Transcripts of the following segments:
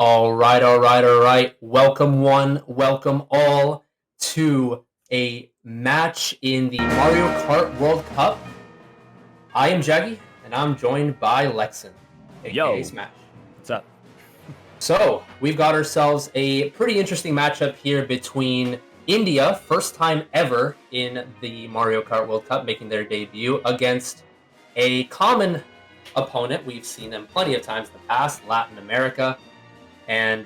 All right. Welcome one, welcome all to a match in the Mario Kart World Cup. I am Jaggy, and I'm joined by Lexin, aka Yo, Smash. what's up? So, we've got ourselves a pretty interesting matchup here between India, first time ever in the Mario Kart World Cup, making their debut, against a common opponent. We've seen them plenty of times in the past, Latin America. And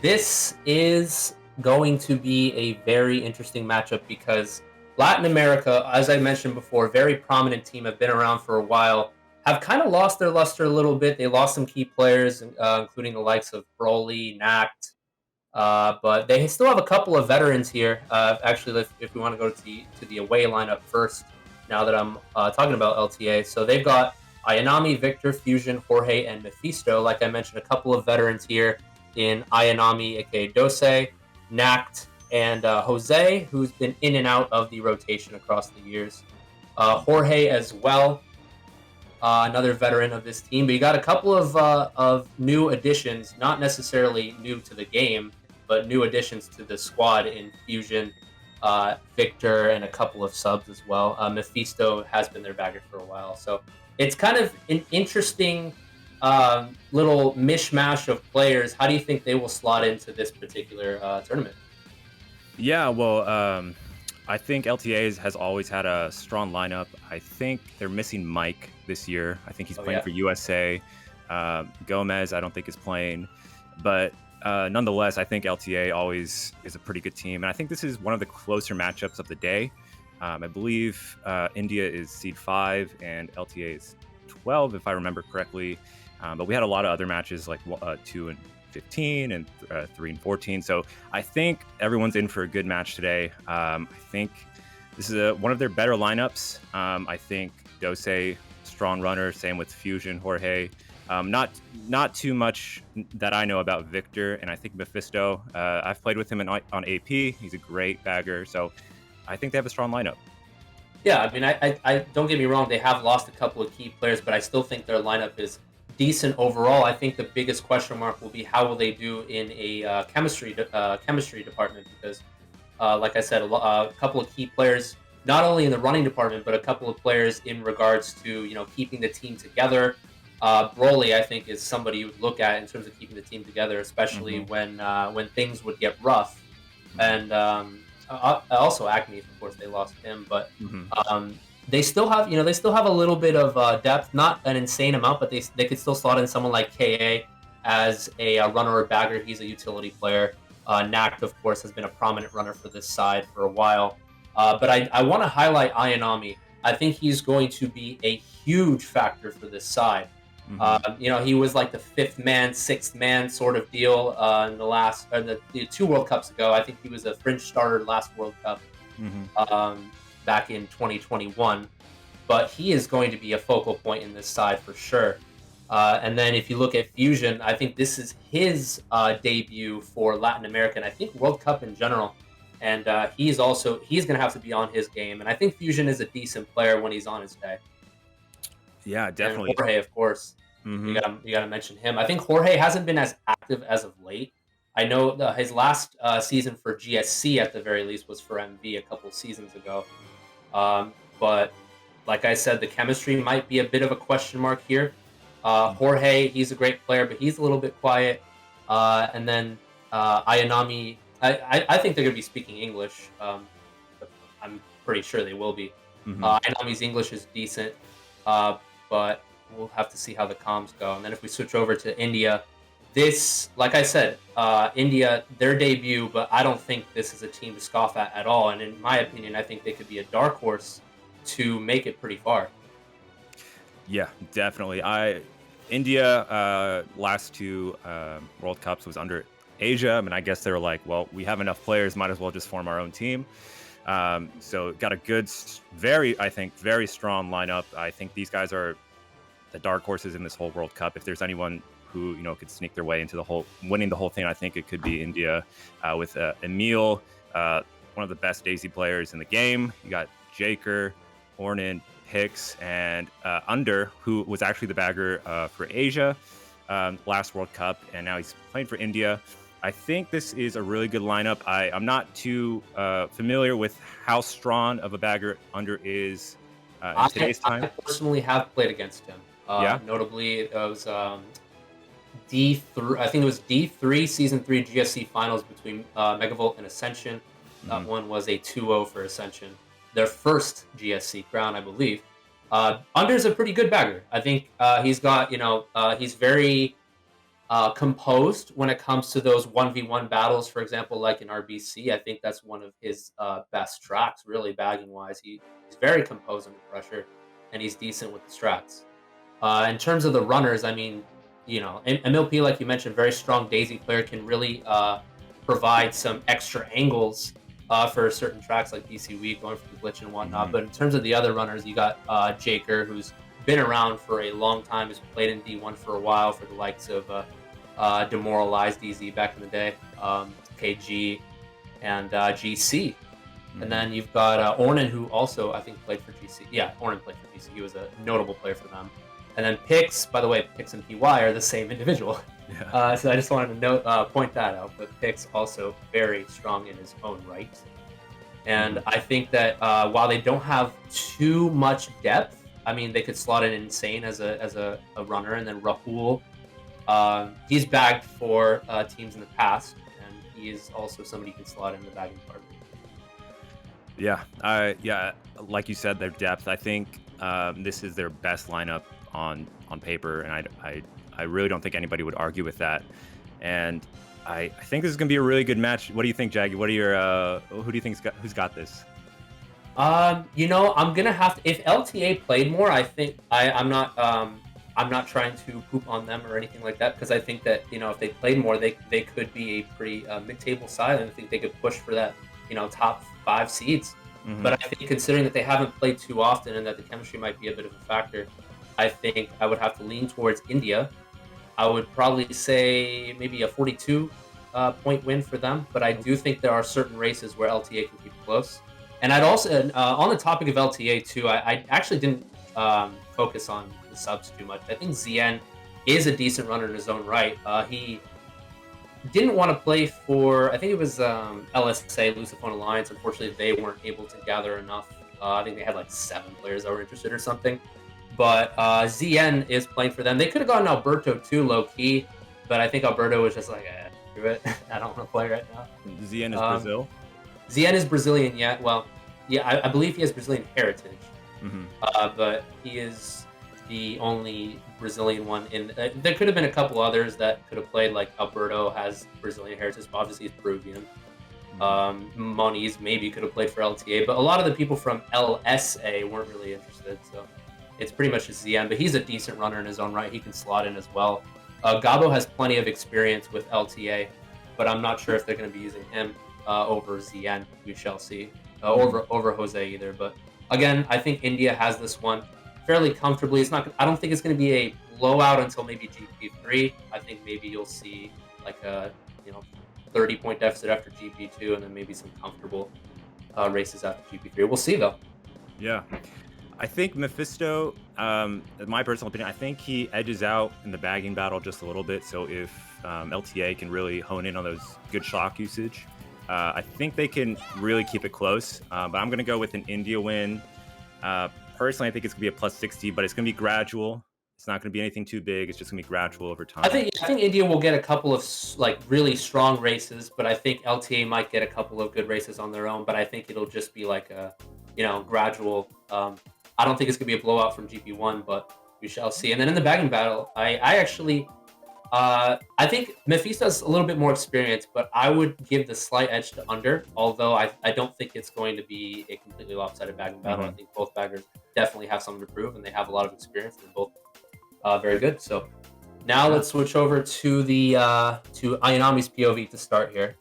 this is going to be a very interesting matchup because Latin America, as I mentioned before, very prominent team, have been around for a while, have kind of lost their luster a little bit. They lost some key players, including the likes of Broly, Nact, but they still have a couple of veterans here. Actually, if we want to go to the away lineup first, now that I'm talking about LTA, so they've got Ayanami, Victor, Fusion, Jorge, and Mephisto. Like I mentioned, a couple of veterans here in Ayanami, aka Dose, Nact, and Jose, who's been in and out of the rotation across the years. Jorge as well, another veteran of this team. But you got a couple of new additions, not necessarily new to the game, but new additions to the squad in Fusion, Victor, and a couple of subs as well. Mephisto has been their bagger for a while, so it's kind of an interesting little mishmash of players. How do you think they will slot into this particular tournament? Yeah, well, I think LTA's has always had a strong lineup. I think they're missing Mike this year. I think he's playing for USA. Gomez, I don't think is playing, but nonetheless, I think LTA always is a pretty good team, and I think this is one of the closer matchups of the day. I believe India is seed 5 and LTA is 12, if I remember correctly. But we had a lot of other matches like 2 and 15 and 3 and 14. So I think everyone's in for a good match today. I think this is one of their better lineups. I think Dose, strong runner. Same with Fusion, Jorge. Not too much that I know about Victor, and I think Mephisto. I've played with him on AP. He's a great bagger. So I think they have a strong lineup. Yeah, I mean, I don't get me wrong. They have lost a couple of key players, but I still think their lineup is decent overall. I think the biggest question mark will be how will they do in a chemistry department because, like I said, a couple of key players, not only in the running department, but a couple of players in regards to keeping the team together. Broly, I think, is somebody you would look at in terms of keeping the team together, especially when things would get rough. And also Acme, of course, they lost him, but they still have a little bit of depth, not an insane amount, but they could still slot in someone like KA as a runner or bagger. He's a utility player. Nact, of course, has been a prominent runner for this side for a while. But I want to highlight Ayanami. I think he's going to be a huge factor for this side. He was like the fifth man, sixth man sort of deal in the 2 World Cups ago. I think he was a fringe starter last World Cup back in 2021. But he is going to be a focal point in this side for sure. And then if you look at Fusion, I think this is his debut for Latin America, and I think World Cup in general. And he's going to have to be on his game. And I think Fusion is a decent player when he's on his day. Yeah, definitely. And Jorge, of course. You gotta mention him. I think Jorge hasn't been as active as of late. I know his last season for GSC, at the very least, was for MV a couple seasons ago. But like I said, the chemistry might be a bit of a question mark here. Jorge, he's a great player, but he's a little bit quiet. And then Ayanami, I think they're going to be speaking English. I'm pretty sure they will be. Ayanami's English is decent, but we'll have to see how the comms go. And then if we switch over to India, like I said, India, their debut, but I don't think this is a team to scoff at all. And in my opinion, I think they could be a dark horse to make it pretty far. Yeah, definitely. India last 2 World Cups was under Asia. I mean, I guess they were like, well, we have enough players, might as well just form our own team. So got a good, very strong lineup. I think these guys are the dark horses in this whole World Cup. If there's anyone who could sneak their way into winning the whole thing, I think it could be India with Emil, one of the best Daisy players in the game. You got Jaker, Ornan, Hicks, and Under, who was actually the bagger for Asia. last World Cup, and now he's playing for India. I think this is a really good lineup. I'm not too familiar with how strong of a bagger Under is in today's time. I personally have played against him. Yeah. Notably, it was D3. I think it was D3 Season 3 GSC Finals between Megavolt and Ascension. That one was a 2-0 for Ascension. Their first GSC crown, I believe. Under's a pretty good bagger. I think he's got, he's very composed when it comes to those 1v1 battles, for example, like in RBC. I think that's one of his best tracks, really, bagging-wise. He's very composed under pressure, and he's decent with the strats. In terms of the runners, I mean, MLP, like you mentioned, very strong Daisy player, can really provide some extra angles for certain tracks like DC Week, going for the glitch and whatnot. But in terms of the other runners, you got Jaker, who's been around for a long time, has played in D1 for a while for the likes of Demoralized DZ back in the day, KG, and GC. And then you've got Ornan, who also, I think, played for GC. Yeah, Ornan played for GC. He was a notable player for them. And then Pix, by the way, Pix and PY are the same individual. Yeah. So I just wanted to point that out. But Pix also very strong in his own right. And I think that while they don't have too much depth, I mean, they could slot in Insane as a runner. And then Rahul, he's bagged for teams in the past. And he is also somebody who can slot in the bagging part. Yeah, like you said, their depth. I think this is their best lineup on paper, and I really don't think anybody would argue with that. And I think this is gonna be a really good match. What do you think, Jaggy? What are your who do you think who's got this? I'm gonna have to. If LTA played more, I think I'm not trying to poop on them or anything like that, because I think that if they played more, they could be a pretty mid-table side, and I think they could push for that top 5 seeds. But I think considering that they haven't played too often and that the chemistry might be a bit of a factor, I think I would have to lean towards India. I would probably say maybe a 42 point win for them, but I do think there are certain races where LTA can keep close. And I'd also, on the topic of LTA too, I actually didn't focus on the subs too much. I think Zien is a decent runner in his own right. He didn't want to play for, I think it was LSA, Luciphone Alliance. Unfortunately, they weren't able to gather enough. I think they had like 7 players that were interested or something. But Zien is playing for them. They could have gotten Alberto too, low-key, but I think Alberto was just like, screw it. I don't want to play right now. Zien is Brazil? Zien is Brazilian, yeah. Well, yeah, I believe he has Brazilian heritage. But he is the only Brazilian one in. There could have been a couple others that could have played, like Alberto has Brazilian heritage, but obviously he's Peruvian. Moniz maybe could have played for LTA, but a lot of the people from LSA weren't really interested, so it's pretty much just Zien, but he's a decent runner in his own right. He can slot in as well. Gabo has plenty of experience with LTA, but I'm not sure if they're going to be using him over Zien. We shall see. Over Jose either, but again, I think India has this one fairly comfortably. I don't think it's going to be a blowout until maybe GP3. I think maybe you'll see like a 30-point deficit after GP2, and then maybe some comfortable races after GP3. We'll see though. Yeah, I think Mephisto, my personal opinion, I think he edges out in the bagging battle just a little bit. So if LTA can really hone in on those good shock usage, I think they can really keep it close. But I'm going to go with an India win. Personally, I think it's going to be a plus 60, but it's going to be gradual. It's not going to be anything too big. It's just going to be gradual over time. I think India will get a couple of like really strong races, but I think LTA might get a couple of good races on their own. But I think it'll just be like a gradual. I don't think it's going to be a blowout from GP1, but we shall see. And then in the bagging battle, I actually, I think Mephisto's a little bit more experienced, but I would give the slight edge to Under, although I don't think it's going to be a completely lopsided bagging battle. I think both baggers definitely have something to prove, and they have a lot of experience, and they're both very good. So now let's switch over to the to Ayanami's POV to start here.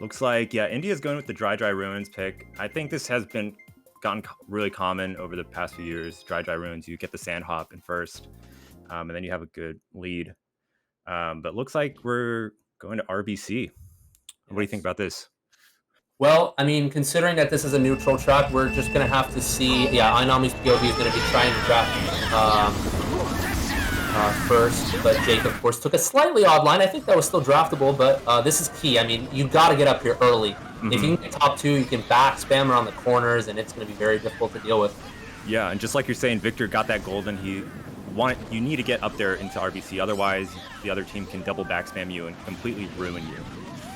Looks like, India's going with the Dry Ruins pick. I think this has gotten really common over the past few years. Dry Ruins, you get the sand hop in first, and then you have a good lead. But looks like we're going to RBC. Yes. What do you think about this? Well, I mean, considering that this is a neutral track, we're just going to have to see. Yeah, Ayanami's POV is going to be trying to draft first, but Jake, of course, took a slightly odd line. I think that was still draftable, but this is key. I mean, you got to get up here early. If you can get top 2, you can back spam around the corners, and it's going to be very difficult to deal with. Yeah, and just like you're saying, Victor got that golden. You need to get up there into RBC, otherwise the other team can double back spam you and completely ruin you.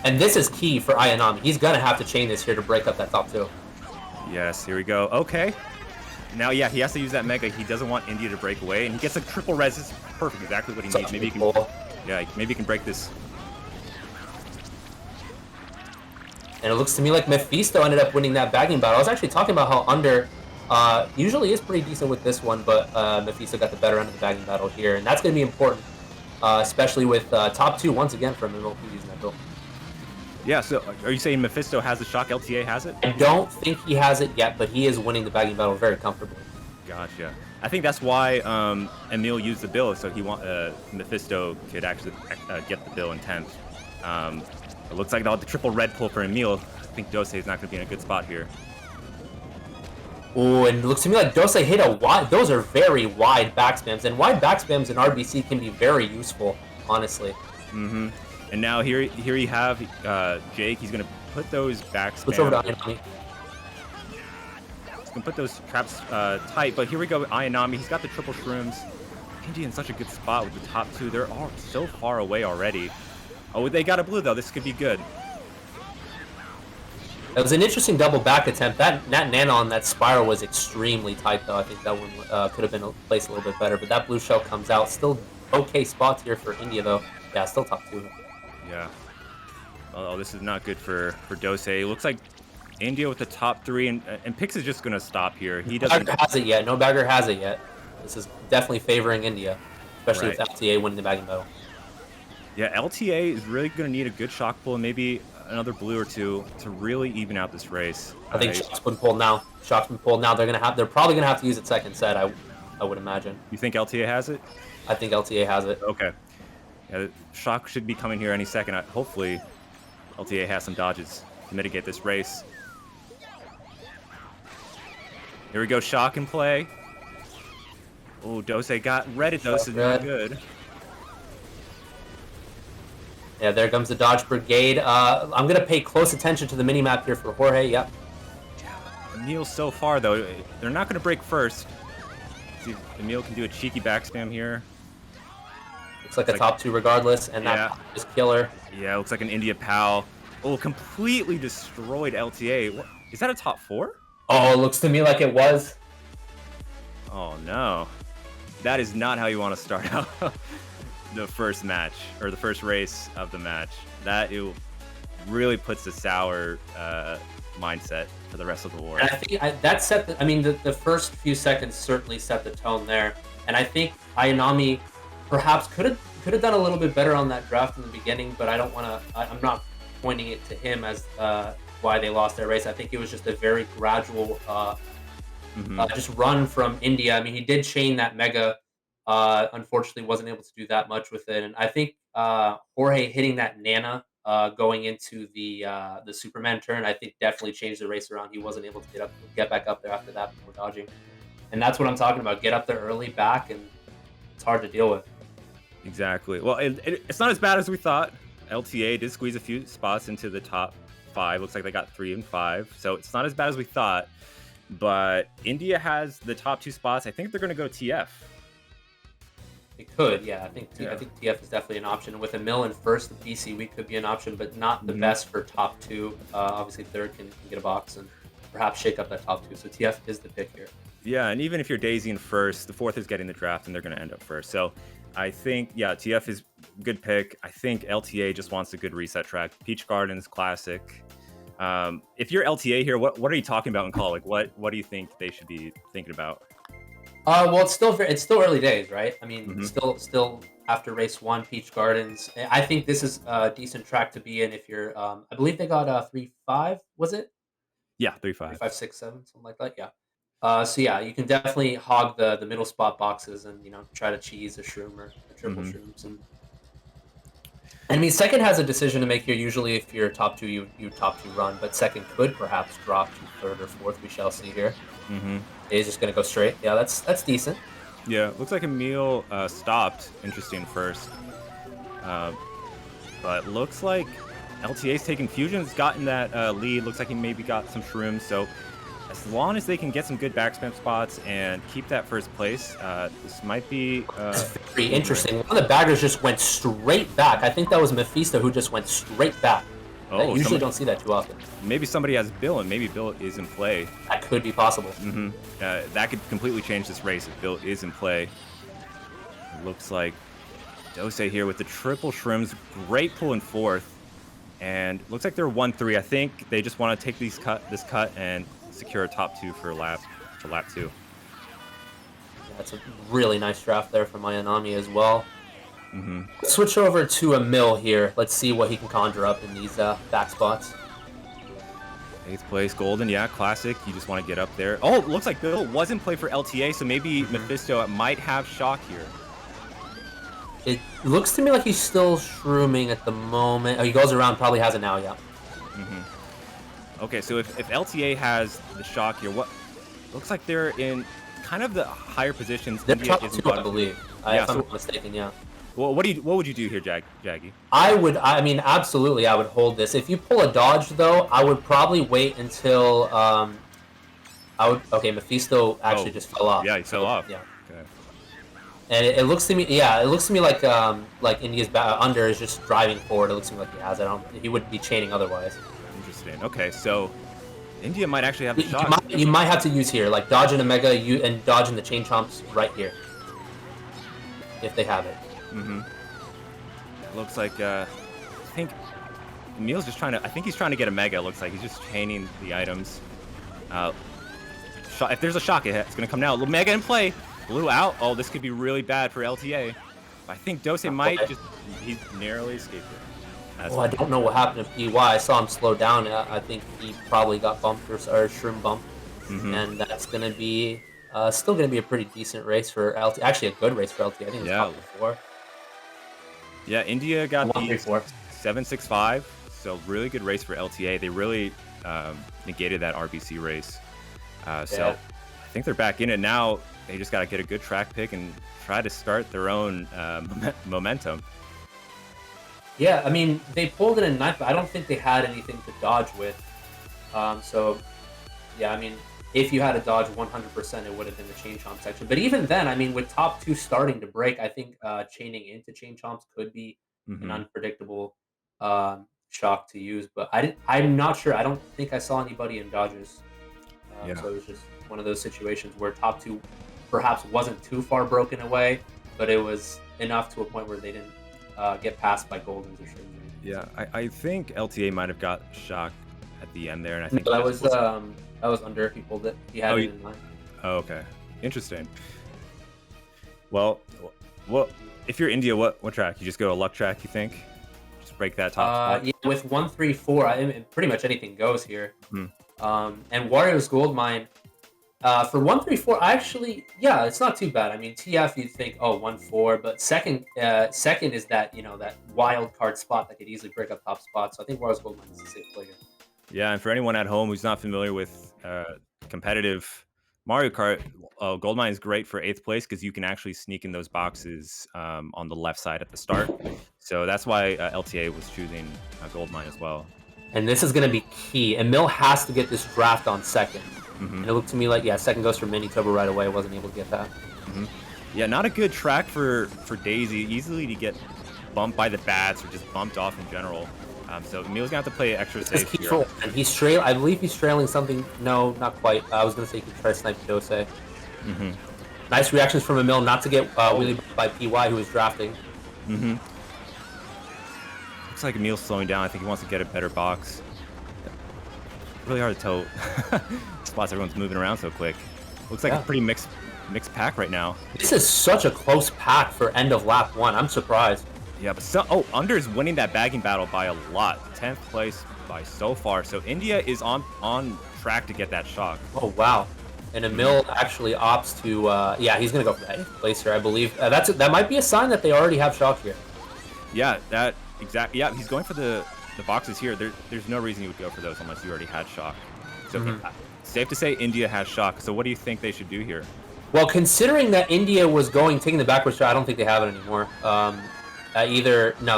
And this is key for Ayanami. He's going to have to chain this here to break up that top 2. Yes, here we go. Okay. Now, yeah, he has to use that Mega. He doesn't want India to break away, and he gets a triple res. This is perfect, exactly what he needs. Maybe he can, yeah, maybe he can break this. And it looks to me like Mephisto ended up winning that bagging battle. I was actually talking about how Under usually is pretty decent with this one, but Mephisto got the better end of the bagging battle here, and that's going to be important, especially with top 2 once again from MLP using that build. Yeah, so are you saying Mephisto has the shock, LTA has it? I don't think he has it yet, but he is winning the bagging battle very comfortably. Gotcha. I think that's why Emil used the bill, so Mephisto could actually get the bill in 10th. It looks like the triple red pull for Emil. I think Dose is not going to be in a good spot here. Oh, and it looks to me like Dose hit a wide. Those are very wide back spams, and wide back spams in RBC can be very useful, honestly. Mm-hmm. And now here you have Jake. He's going to put those back spams. Switch over to Ayanami. He's going to put those traps tight, but here we go, Ayanami. He's got the triple shrooms. India in such a good spot with the top 2. They're all so far away already. Oh, they got a blue, though. This could be good. It was an interesting double back attempt. That Nana on that spiral was extremely tight, though. I think that one could have been placed a little bit better, but that blue shell comes out. Still okay spots here for India, though. Yeah, still top 2. Yeah. Oh, this is not good for Dose. It looks like India with the top 3, and Pix is just going to stop here. He doesn't... Bagger has it yet. No Bagger has it yet. This is definitely favoring India, especially with LTA winning the bagging battle. Yeah, LTA is really going to need a good shock pull and maybe another blue or 2 to really even out this race. I think shock's been pulled now. Shock's been pulled now. They're probably gonna have to use it second set. I would imagine. You think LTA has it? I think LTA has it. Okay. Yeah, shock should be coming here any second. Hopefully, LTA has some dodges to mitigate this race. Here we go, shock in play. Oh, Dose got red. Dose is not good. Yeah, there comes the dodge brigade. I'm gonna pay close attention to the mini map here for Jorge. Yep. Emil so far though, they're not gonna break first. See if Emil can do a cheeky back spam here. Looks like a top 2 regardless, and that is killer. Yeah, looks like an India PAL. Oh, completely destroyed LTA. What? Is that a top 4? Oh, it looks to me like it was. Oh no, that is not how you want to start out the first match or the first race of the match. That it really puts a sour mindset for the rest of the war. And I think that set. The first few seconds certainly set the tone there, and I think Ayanami perhaps could have done a little bit better on that draft in the beginning. But I don't want to. I'm not pointing it to him as why they lost their race. I think it was just a very gradual, just run from India. I mean, he did chain that Mega. Unfortunately, wasn't able to do that much with it, and I think Jorge hitting that Nana going into the Superman turn, I think definitely changed the race around. He wasn't able to get back up there after that before dodging, and that's what I'm talking about. Get up there early, back, and it's hard to deal with. Exactly. Well, it's not as bad as we thought. LTA did squeeze a few spots into the top 5. Looks like they got 3 and 5, so it's not as bad as we thought. But India has the top 2 spots. I think they're going to go TF. It could, yeah. I think TF is definitely an option. With Emil in first, the BCW could be an option, but not the best for top 2. Obviously, third can get a box and perhaps shake up that top 2. So TF is the pick here. Yeah, and even if you're Daisy in first, the 4th is getting the draft, and they're going to end up first. So I think, yeah, TF is a good pick. I think LTA just wants a good reset track. Peach Gardens, classic. If you're LTA here, what are you talking about in call? Like, what do you think they should be thinking about? Well, it's still early days, right? I mean, still after race 1, Peach Gardens. I think this is a decent track to be in if you're. I believe they got 3-5. Was it? Yeah, 3-5. 5, 6, 7, something like that. Yeah. So yeah, you can definitely hog the middle spot boxes and try to cheese a shroom or a triple shrooms. And I mean, second has a decision to make here. Usually, if you're top 2, you top 2 run, but second could perhaps drop to third or fourth. We shall see here. Is just going to go straight. Yeah, that's decent. Yeah, looks like Emil stopped. Interesting first. But looks like LTA's taking Fusion's gotten that lead. Looks like he maybe got some shrooms. So as long as they can get some good backspam spots and keep that first place, this might be very interesting. One of the baggers just went straight back. I think that was Mephisto who just went straight back. Oh, I usually don't see that too often. Maybe somebody has Bill, and maybe Bill is in play. That could be possible. That could completely change this race if Bill is in play. It looks like Dose here with the triple shrooms. Great pull in fourth. And looks like they're 1-3. I think they just want to take this cut and secure a top 2 for lap 2. Yeah, that's a really nice draft there from Ayanami as well. Let's switch over to Emil here. Let's see what he can conjure up in these back spots. 8th place, Golden, yeah, classic. You just want to get up there. Oh, looks like Bill was in play for LTA, so maybe Mephisto might have shock here. It looks to me like he's still shrooming at the moment. Oh, he goes around, probably has it now, yeah. Okay, so if LTA has the shock here, what looks like they're in kind of the higher positions. They're top 2, I believe. If I'm not mistaken, yeah. Well, what would you do here, Jaggy? I mean, absolutely, I would hold this. If you pull a dodge, though, I would probably wait until, okay, Mephisto actually just fell off. Yeah, he fell off. Yeah. Okay. And it looks to me, like India's under is just driving forward. It looks to me like he has it. He wouldn't be chaining otherwise. Interesting. Okay, so India might actually have the shot. You might have to use here, like dodge in a Mega, and dodge in the chain chomps right here, if they have it. Looks like I think Emil's just trying to. I think he's trying to get a Mega. It looks like he's just chaining the items. If there's a shock, it's gonna come now. Mega in play. Blue out. Oh, this could be really bad for LTA. I think Dose might he narrowly escaped it. Well, I don't know what happened to PY. I saw him slow down. I think he probably got bumped or shroom bumped. And that's going to be still going to be a pretty decent race for LTA. Actually, a good race for LTA. I think it was top 4. Yeah, India got 1-3-4. 7-6-5. So really good race for LTA. They really negated that RBC race. So I think they're back in it now. They just got to get a good track pick and try to start their own momentum. Yeah, I mean, they pulled it in 9th, but I don't think they had anything to dodge with. So, yeah, I mean, if you had a dodge 100%, it would have been the chain chomp section. But even then, I mean, with top 2 starting to break, I think chaining into chain chomps could be an unpredictable shock to use. But I'm not sure. I don't think I saw anybody in dodges. So it was just one of those situations where top 2 perhaps wasn't too far broken away, but it was enough to a point where they didn't get passed by Goldens or Shrimp. Yeah, I think LTA might have got shock at the end there, and I think that was under if he pulled it. He had it in line. Oh, okay, interesting. Well, if you're India, what track? You just go a luck track, you think? Just break that top spot? Yeah, with 1-3-4, I mean, pretty much anything goes here. And Wario's Gold Mine. For 1-3-4, actually, yeah, it's not too bad. I mean, TF, you'd think, oh, 1-4, but second is that, that wild card spot that could easily break up top spots. So I think Wario's Gold Mine is a safe play here. Yeah, and for anyone at home who's not familiar with competitive Mario Kart, Gold Mine is great for 8th place because you can actually sneak in those boxes on the left side at the start. So that's why LTA was choosing Gold Mine as well. And this is going to be key. Emil has to get this draft on second. And it looked to me like, second goes for Mini Turbo right away. I wasn't able to get that. Yeah, not a good track for Daisy. Easily to get bumped by the bats or just bumped off in general. So Emil's going to have to play extra safe here. And I believe he's trailing something. No, not quite. I was going to say he could try to snipe Dose. Nice reactions from Emil not to get wheelie by PY, who was drafting. Looks like Emil's slowing down. I think he wants to get a better box. Really hard to tell spots everyone's moving around so quick. Looks like a pretty mixed pack right now. This is such a close pack for end of lap 1. I'm surprised. Yeah, but Under is winning that bagging battle by a lot. 10th place by so far. So India is on track to get that shock. Oh wow! And Emil actually opts to he's gonna go for that 8th place here, I believe. That might be a sign that they already have shock here. Yeah, exactly. Yeah, he's going for the boxes here. There's no reason you would go for those unless you already had shock. So safe to say India has shock. So what do you think they should do here? Well, considering that India was taking the backwards shot, I don't think they have it anymore. No,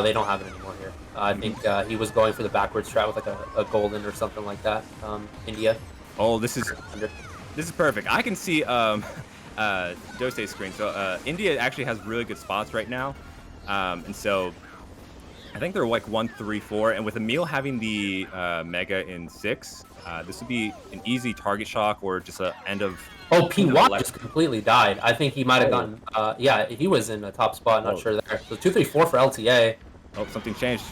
they don't have it anymore here. I think he was going for the backwards strat with like a golden or something like that. India. Oh, this is perfect. I can see Dose's screen. So India actually has really good spots right now, and so I think they're like 1, 3, 4, and with Emil having the Mega in 6, this would be an easy target shock or just an end of. Oh, BYosh just completely died. I think he might have gotten. Yeah, he was in the top spot. Not sure there. So 2, 3, 4 for LTA. Oh, something changed.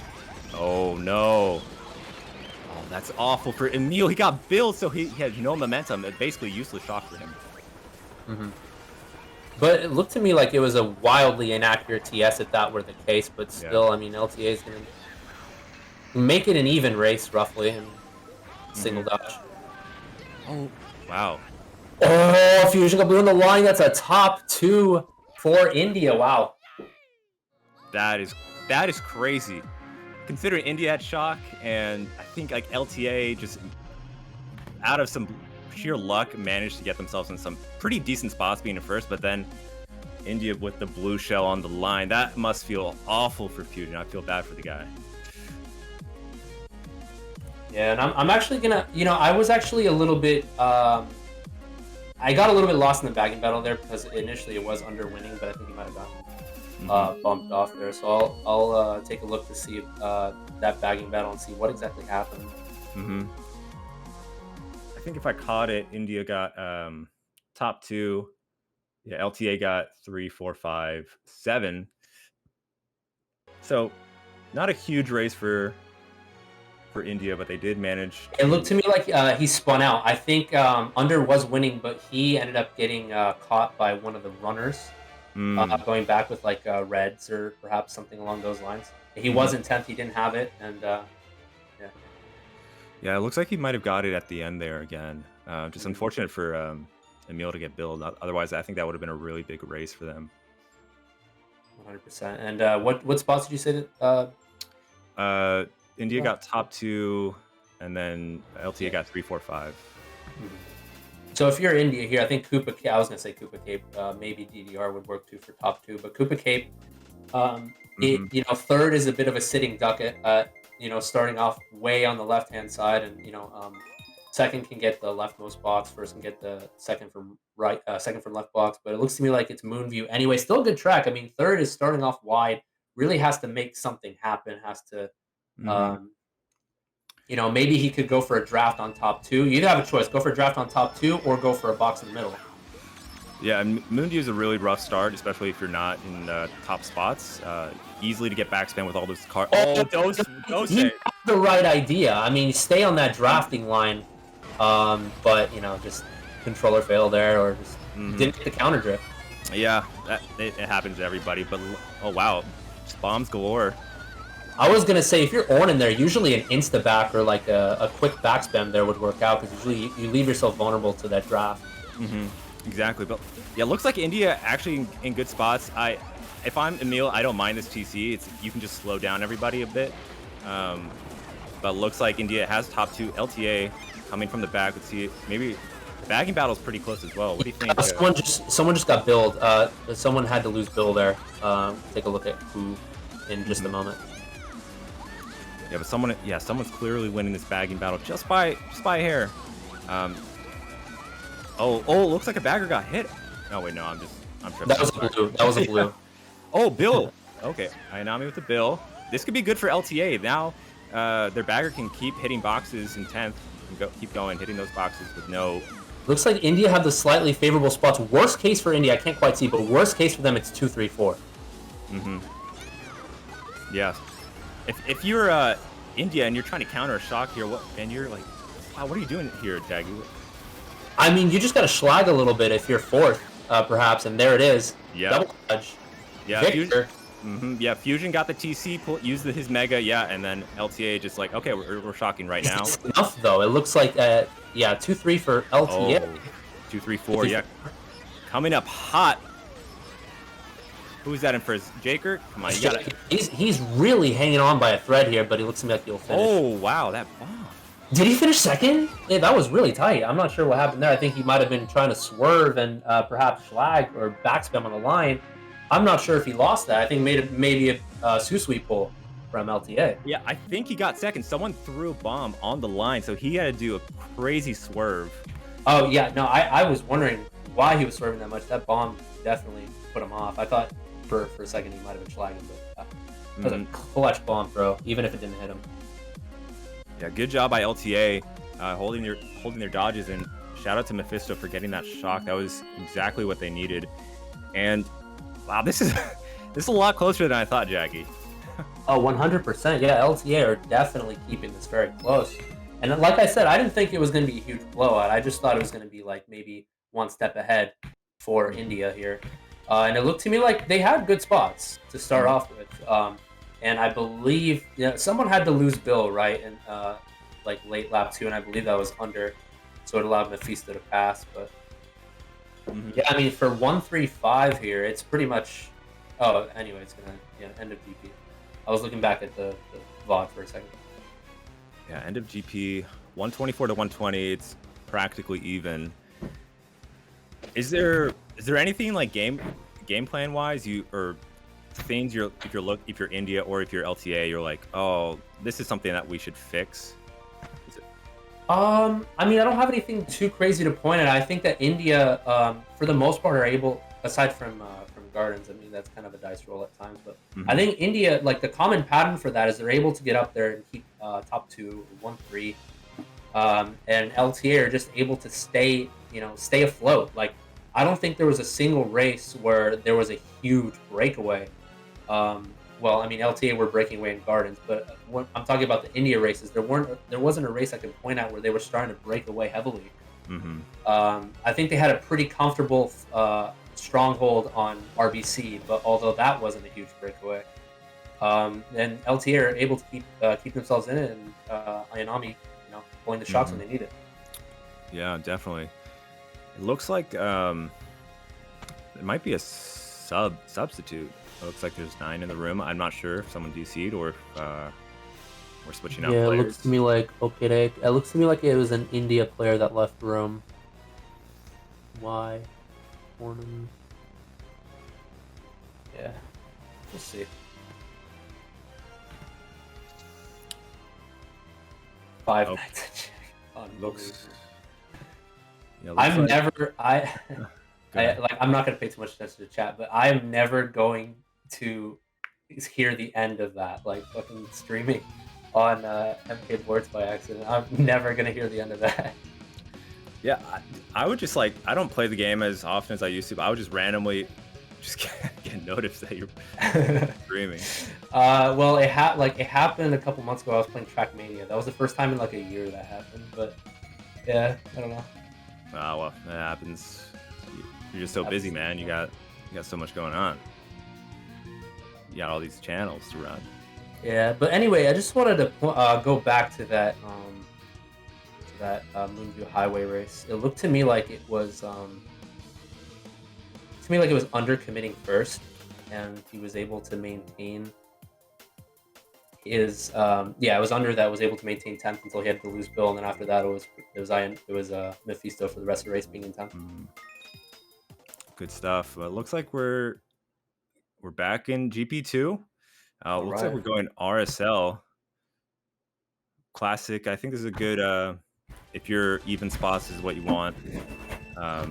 Oh no. Oh, that's awful for Emil. He got billed, so he had no momentum. It's basically useless shock for him. But it looked to me like it was a wildly inaccurate TS if that were the case. But still, I mean, LTA is going to make it an even race, roughly, and single dodge. Oh, wow. Oh, Fusion got blue on the line. That's a top 2 for India. Wow. That is crazy. Considering India had shock, and I think like LTA just out of some sheer luck managed to get themselves in some pretty decent spots being in first, but then India with the blue shell on the line. That must feel awful for Fusion. I feel bad for the guy. Yeah, and I'm actually gonna, I was actually a little bit, I got a little bit lost in the bagging battle there because initially it was under winning, but I think he might have gotten bumped off there. So I'll take a look to see that bagging battle and see what exactly happened. I think if I caught it, India got top 2. Yeah, LTA got 3, 4, 5, 7. So not a huge race for India, but they did manage. It looked to me like he spun out. I think Under was winning, but he ended up getting caught by one of the runners, going back with like reds or perhaps something along those lines. He was in 10th, he didn't have it, and yeah, it looks like he might have got it at the end there again. Just unfortunate for Emil to get billed. Otherwise, I think that would have been a really big race for them. 100%. And what spots did you say that? India got top 2, and then LTA got 3, 4, 5. So if you're India here, I think Koopa Cape, I was going to say Koopa Cape, maybe DDR would work too for top 2, but Koopa Cape, third is a bit of a sitting duck at starting off way on the left-hand side, and, second can get the leftmost box, first can get the second from left box, but it looks to me like it's Moonview. Anyway, still a good track. I mean, third is starting off wide, really has to make something happen, has to... maybe he could go for a draft on top 2. You either have a choice, go for a draft on top 2 or go for a box in the middle. Yeah, and Moonview is a really rough start, especially if you're not in top spots. Easily to get backspin with all those cards. Oh, those he had the right idea. I mean, stay on that drafting line, but just controller fail there, or just didn't get the counter drift. Yeah, it happens to everybody. But oh wow, just bombs galore. I was gonna say, if you're on in there, usually an insta back or like a quick back spam there would work out, because usually you leave yourself vulnerable to that draft. Exactly, but yeah, looks like India actually in good spots. If I'm Emil, I don't mind this TC. You can just slow down everybody a bit. But looks like India has top 2. LTA coming from the back. Let's see, maybe the bagging battle is pretty close as well. What do you think? Someone just got billed. Someone had to lose bill there. Take a look at who in just a moment. Yeah, but someone's clearly winning this bagging battle just by a hair. Looks like a bagger got hit. Oh wait, no, I'm tripping. That was a blue. Oh, Bill. Okay, Ainami with the Bill. This could be good for LTA. Now, their bagger can keep hitting boxes in 10th and keep going, hitting those boxes with no. Looks like India have the slightly favorable spots. Worst case for India, I can't quite see, but worst case for them, it's 2, 3, 4. Yeah. If you're India and you're trying to counter a shock here, and you're like, wow, what are you doing here, Jaggy? I mean, you just got to schlag a little bit if you're 4th, perhaps, and there it is. Yeah. Double dodge. Yeah. Victor. Yeah, Fusion got the TC, used his Mega, yeah, and then LTA just like, okay, we're shocking right now. It's enough, though. It looks like, 2, 3 for LTA. Oh, 2, 3, 4, yeah. Coming up hot. Who's that in first? Jaker? Come on, you gotta... He's really hanging on by a thread here, but he looks to me like he'll finish. Oh, wow, that bomb. Did he finish second? Yeah, that was really tight. I'm not sure what happened there. I think he might have been trying to swerve and perhaps schlag or backspam on the line. I'm not sure if he lost that. I think maybe a Susui pull from LTA. Yeah, I think he got second. Someone threw a bomb on the line, so he had to do a crazy swerve. Oh, yeah. No, I was wondering why he was swerving that much. That bomb definitely put him off. I thought for a second he might have been schlagging, but that was a clutch bomb throw, even if it didn't hit him. Yeah, good job by LTA holding their dodges, and shout out to Mephisto for getting that shock. That was exactly what they needed. And wow, this is a lot closer than I thought, Jaggy. Oh, 100%. Yeah, LTA are definitely keeping this very close. And like I said, I didn't think it was going to be a huge blowout. I just thought it was going to be like maybe one step ahead for India here. And it looked to me like they had good spots to start off with. And I believe someone had to lose Bill, right? And like late lap 2, and I believe that was under. So it allowed Mephisto to pass. But yeah, I mean, for 135 here, it's pretty much... Oh, anyway, it's going to end of GP. I was looking back at the VOD for a second. Yeah, end of GP, 124 to 120. It's practically even. Is there anything like game plan wise or things if you're India or if you're LTA, you're like, oh, this is something that we should fix? I mean, I don't have anything too crazy to point at. I think that India, for the most part, are able, aside from Gardens, I mean, that's kind of a dice roll at times, but I think India, like the common pattern for that is they're able to get up there and keep top 2, 1-3, and LTA are just able to stay afloat. Like, I don't think there was a single race where there was a huge breakaway. Well, I mean, LTA were breaking away in Gardens, but when I'm talking about the India races, there wasn't a race I could point out where they were starting to break away heavily. I think they had a pretty comfortable stronghold on RBC, but although that wasn't a huge breakaway, and LTA are able to keep themselves in it, and Ayanami, pulling the shots when they need it. Yeah, definitely. It looks like there might be a substitute. It looks like there's 9 in the room. I'm not sure if someone DC'd or if we're switching out players. Yeah, it looks to me like it looks to me like it was an India player that left the room. Why? Morning. Yeah, we'll see. 5 nights. Looks. I'm not gonna pay too much attention to chat, but I am never going to hear the end of that. Like fucking streaming on MK Boards by accident. I'm never gonna hear the end of that. Yeah, I would just like, I don't play the game as often as I used to, but I would just randomly get noticed that you're streaming. Well, it happened a couple months ago. I was playing Trackmania. That was the first time in like a year that happened, but yeah, I don't know. Oh, well, that happens. You're just so busy, man. You got so much going on. You got all these channels to run. Yeah, but anyway, I just wanted to go back to that Moonview Highway race. It looked to me like it was under committing first, and he was able to maintain his it was under that, was able to maintain 10th until he had to lose Bill, and then after that it was Mephisto for the rest of the race being in 10th. Good stuff. It looks like we're back in GP2. Looks like we're going RSL Classic. I think this is a good if your even spots is what you want. A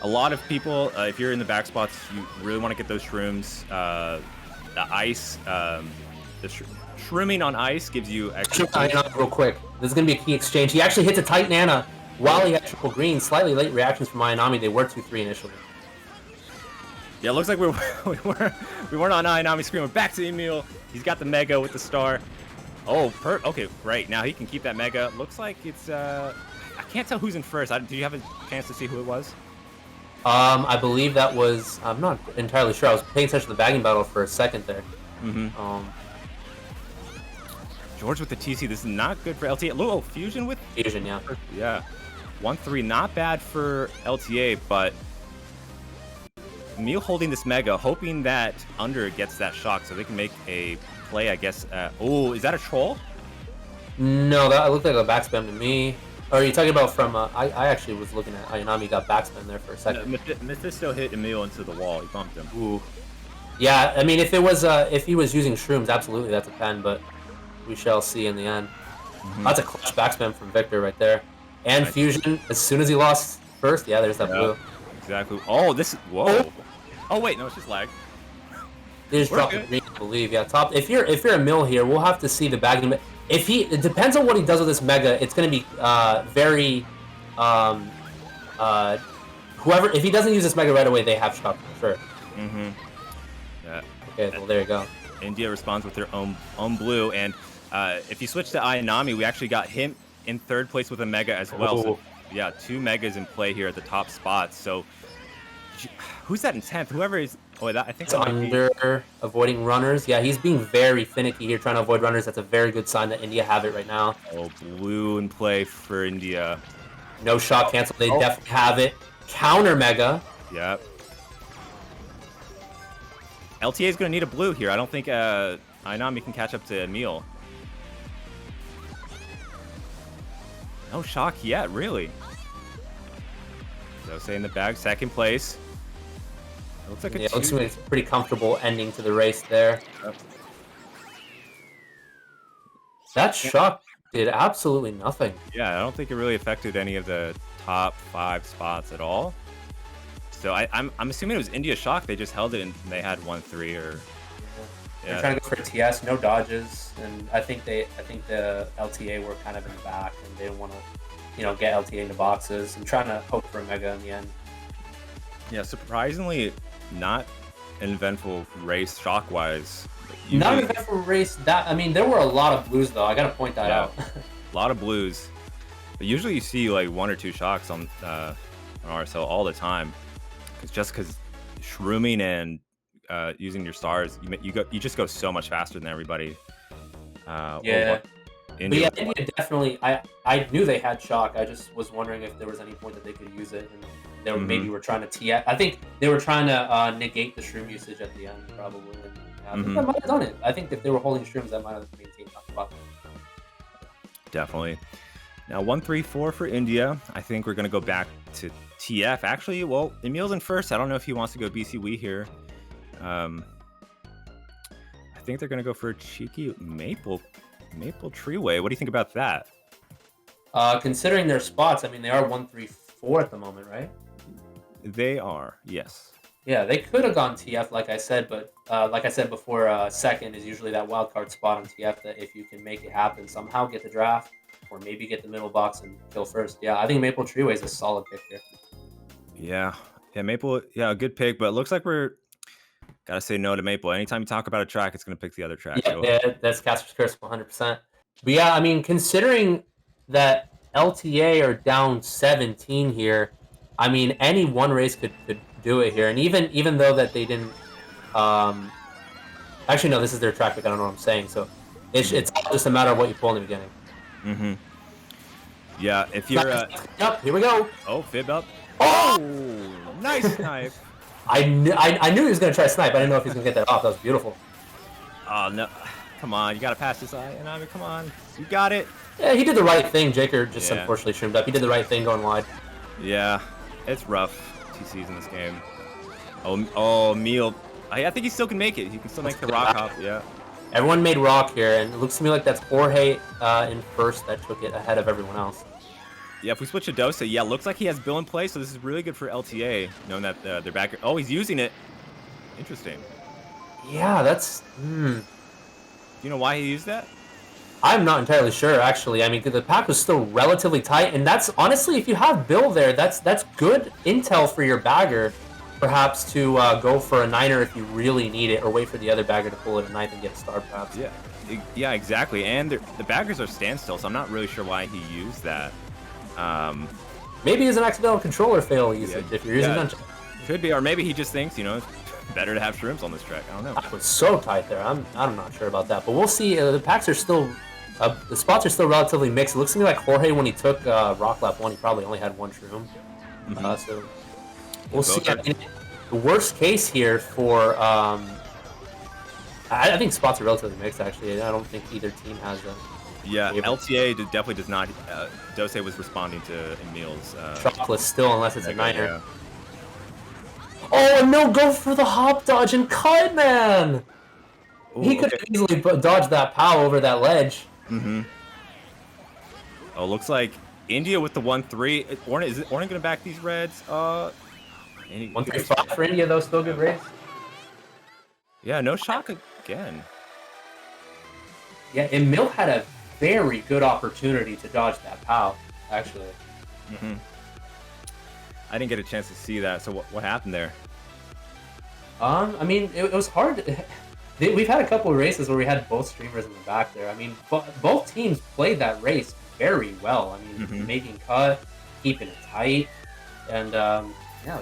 lot of people, if you're in the back spots, you really want to get those shrooms. The ice, the shrooming on ice gives you extra. Real quick, this is going to be a key exchange. He actually hits a tight Nana while he had triple green. Slightly late reactions from Ayanami. They were 2-3 initially. Yeah, it looks like we weren't on Ayanami's screen. We're back to Emil. He's got the Mega with the star. Oh, okay, right. Now he can keep that Mega. Looks like it's... I can't tell who's in first. Do you have a chance to see who it was? I believe that was... I'm not entirely sure. I was paying attention to the bagging battle for a second there. Gorge with the TC. This is not good for LTA. Oh, Fusion with... Fusion, yeah. Yeah. 1-3. Not bad for LTA, but... Emil holding this Mega, hoping that Under gets that shock so they can make a play, I guess. Oh, is that a troll? No, that looked like a backspam to me. Or are you talking about from? I actually was looking at Ayanami got backspam there for a second. No, Mephisto hit Emil into the wall. He bumped him. Ooh. Yeah, I mean, if he was using shrooms, absolutely that's a 10, but we shall see in the end. That's a clutch backspam from Victor right there. And nice. Fusion, as soon as he lost first, yeah, there's that blue. Exactly. Oh, whoa. Oh wait, no, it's just lag. They just dropped the green, I believe. Yeah, top. If you're a mill here, we'll have to see the bagging. It depends on what he does with this mega. It's going to be very whoever. If he doesn't use this mega right away, they have shock for sure. Yeah. Okay. Well, there you go. India responds with their own blue, and if you switch to Ayanami, we actually got him in third place with a mega as well. So, yeah, 2 megas in play here at the top spots. So who's that in 10th? Whoever is. Oh, I think that might be avoiding runners. Yeah, he's being very finicky here, trying to avoid runners. That's a very good sign that India have it right now. Oh, blue in play for India. No shot cancel. They definitely have it. Counter mega. Yep. LTA is going to need a blue here. I don't think Ayanami can catch up to Emil. No shock yet, really. So, say in the bag, second place. It looks like it looks like it's a pretty comfortable ending to the race there. Yep. That shock did absolutely nothing. Yeah, I don't think it really affected any of the top 5 spots at all. So I'm assuming it was India shock. They just held it and they had 1-3 or. Yeah. They're trying to go for a TS, no dodges, and I think the LTA were kind of in the back and they didn't want to, get LTA into boxes and trying to hope for a mega in the end. Yeah, surprisingly, not an eventful race shock-wise. Not an eventful race. There were a lot of blues though. I gotta point that out. A lot of blues. But usually you see like 1 or 2 shocks on RSL all the time. Because shrooming and using your stars, you just go so much faster than everybody. India definitely. I knew they had shock. I just was wondering if there was any point that they could use it, and they maybe were trying to TF. I think they were trying to negate the shroom usage at the end, probably. And, I think that might have done it. I think if they were holding shrooms, that might have maintained top spot. Definitely. Now 1-3-4 for India. I think we're gonna go back to TF. Actually, well, Emil's in first. I don't know if he wants to go BC Wii here. I think they're gonna go for a cheeky Maple Treeway. What do you think about that? Considering their spots, they are 1-3-4 at the moment, right? They are, yes. Yeah, they could have gone TF, like I said, but like I said before, second is usually that wild card spot on TF that if you can make it happen, somehow get the draft, or maybe get the middle box and kill first. Yeah, I think Maple Treeway is a solid pick here. Yeah, Maple, a good pick, but it looks like we're gotta say no to Maple. Anytime you talk about a track, it's gonna pick the other track. Yeah, that's Casper's Curse 100%. But yeah, considering that LTA are down 17 here, any one race could do it here. And even though that they didn't, actually no, this is their track pick. I don't know what I'm saying. So it's just a matter of what you pull in the beginning. Yeah, if you're yep, here we go. Oh, fib up. Oh, nice snipe. I knew he was gonna try snipe. I didn't know if he was gonna get that off. That was beautiful. Oh no, come on, you gotta pass this eye. And come on, you got it. Yeah, he did the right thing. Jaker just unfortunately shroomed up. He did the right thing going wide. Yeah, it's rough. TC's in this game. Oh, Emil. I think he still can make it. He can still make the rock hop. Yeah. Everyone made rock here, and it looks to me like that's Jorge in first that took it ahead of everyone else. Yeah, if we switch to Dosa, looks like he has Bill in play, so this is really good for LTA, knowing that they're back. Oh, he's using it. Interesting. Yeah, that's... You know why he used that? I'm not entirely sure, actually. The pack was still relatively tight, and that's, honestly, if you have Bill there, that's good intel for your bagger, perhaps to go for a 9er if you really need it, or wait for the other bagger to pull it a 9th and get a star, perhaps. Yeah, exactly. And the baggers are standstill, so I'm not really sure why he used that. Maybe it's an accidental controller fail usage if you're using Dungeon. Could be, or maybe he just thinks, it's better to have shrooms on this track. I don't know. That was so tight there. I'm not sure about that, but we'll see. The packs are still, the spots are still relatively mixed. It looks to me like Jorge, when he took Rock Lap 1, he probably only had 1 shroom. So we'll see. The worst case here for, I think spots are relatively mixed, actually. I don't think either team has Yeah, LTA definitely does not. Dose was responding to Emil's. Chocolate still, unless it's a niner. Yeah. Oh no! Go for the hop dodge and cut, man. Ooh, he could have easily dodged that POW over that ledge. Mm-hmm. Oh, looks like India with the 1-3. Is Ornan gonna back these reds? 135 for India though, still good race. Yeah, no shock again. Yeah, Emil had a very good opportunity to dodge that POW, actually. Mm-hmm. I didn't get a chance to see that. So what happened there? I mean, it was hard. We've had a couple of races where we had both streamers in the back there. I mean, both teams played that race very well. I mean, making cut, keeping it tight, and yeah,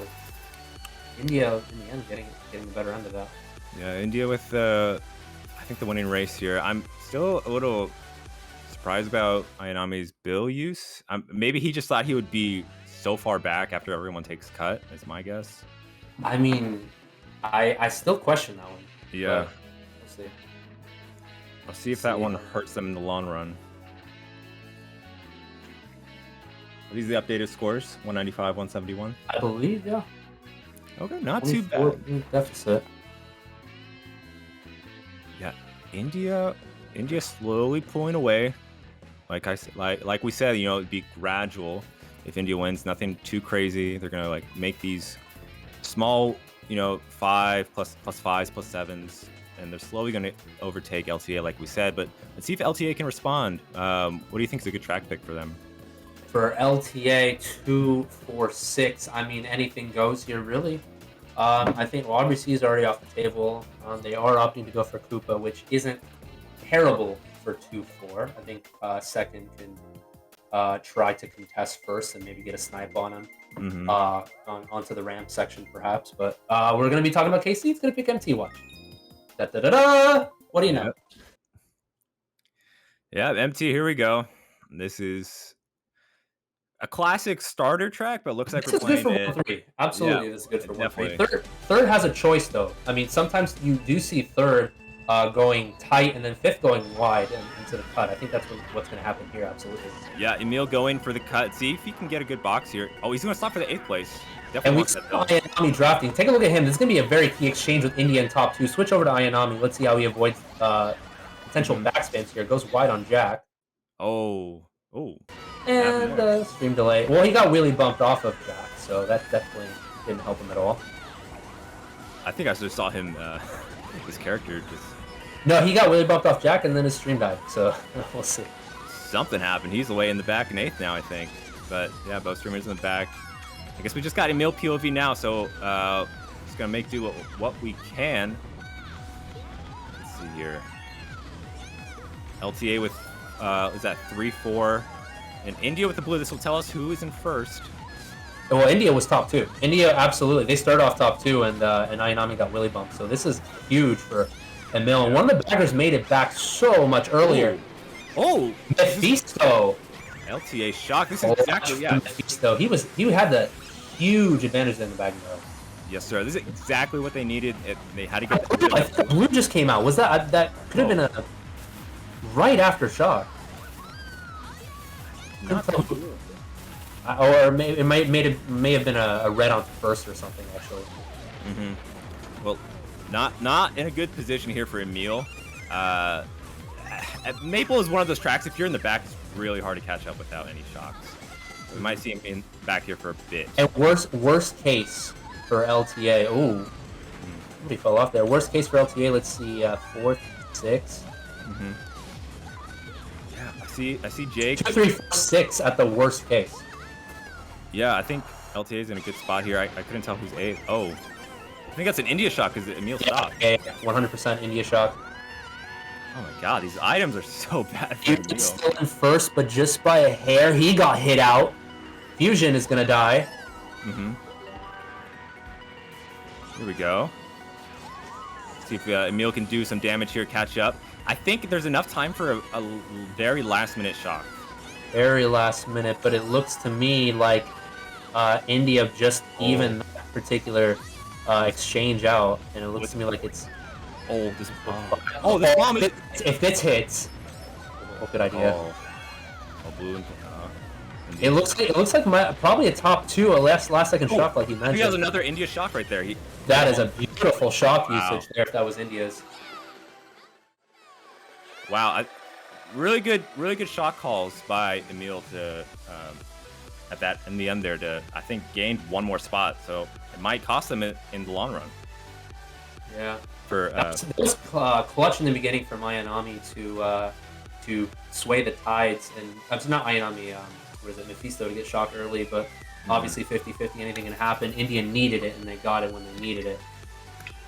India in the end getting the better end of that. Yeah, India with I think the winning race here. I'm still a little surprised about Ayanami's bill use. Maybe he just thought he would be so far back after everyone takes cut, is my guess. I mean, I still question that one. Yeah. We'll see. I'll see if that one hurts them in the long run. Are these the updated scores? 195, 171? I believe, yeah. Okay, not too bad. Deficit. Yeah, India slowly pulling away. Like we said, you know, it'd be gradual. If India wins, nothing too crazy. They're gonna like make these small, you know, 5 plus 5s plus 7s, and they're slowly gonna overtake LTA, like we said. But let's see if LTA can respond. What do you think is a good track pick for them? For LTA 246, I mean, anything goes here, really. I think WBC is already off the table. They are opting to go for Koopa, which isn't terrible for 2-4. I think second can try to contest first and maybe get a snipe on him onto the ramp section, perhaps. But we're going to be talking about KC. It's going to pick MTY. Da-da-da-da! What do you know? Yeah, MT, here we go. This is a classic starter track, but it looks like we're playing it. 1-3. Absolutely, this is good for 1-3. Third has a choice, though. I mean, sometimes you do see third going tight and then fifth going wide and into the cut. I think that's what's going to happen here, absolutely. Yeah, Emil going for the cut. See if he can get a good box here. Oh, he's going to stop for the 8th place. Definitely. And we saw Ayanami drafting. Take a look at him. This is going to be a very key exchange with India in top 2. Switch over to Ayanami. Let's see how he avoids potential backspins here. Goes wide on Jack. Oh. And stream delay. Well, he got really bumped off of Jack, so that definitely didn't help him at all. I think I just saw him, his character just... No, he got really bumped off Jack, and then his stream died, so we'll see. Something happened. He's away in the back in 8th now, I think. But, yeah, both streamers in the back. I guess we just got Emil POV now, so just going to make do what we can. Let's see here. LTA with, is that 3-4? And India with the blue. This will tell us who is in first. Well, India was top 2. India, absolutely. They started off top 2, and Ayanami got really bumped. So this is huge for Emil. And one of the backers made it back so much earlier. Oh! Mephisto! LTA shock. This is exactly, yeah. Mephisto. He had the huge advantage in the back row. Yes, sir. This is exactly what they needed. They had to get I think blue just came out. Was that could have been a right after shock? Or it may have been a red on first or something, actually. Well, not in a good position here for Emil. Maple is one of those tracks. If you're in the back, it's really hard to catch up without any shocks. We might see him back here for a bit. And worst case for LTA. Ooh, somebody fell off there. Worst case for LTA. Let's see, 4th, 6th. I see Jake. 2, 3, 4, 6 at the worst case. Yeah, I think LTA is in a good spot here. I couldn't tell who's 8th. Oh, I think that's an India shock because Emil stopped. Yeah, 100% India shock. Oh my god, these items are so bad for Emil. He's still in first, but just by a hair, he got hit out. Fusion is gonna die. Here we go. See if Emil can do some damage here, catch up. I think there's enough time for a very last-minute shock. Very last minute, but it looks to me like India just even that particular exchange out, and it looks to me like it's... this bomb. If this hits... Oh, good idea. Oh, blue and it looks like probably a top 2, a last second shock, like you mentioned. He has another India shock right there. That is a beautiful shock usage there. If that was India's. Wow, really good shock calls by Emil to in the end there to, I think, gain one more spot. So it might cost them in the long run. Yeah. It was clutch in the beginning for Ayanami to sway the tides, and it's not Ayanami. What is it, Mephisto, to get shocked early, but obviously 50-50, anything can happen. India needed it, and they got it when they needed it.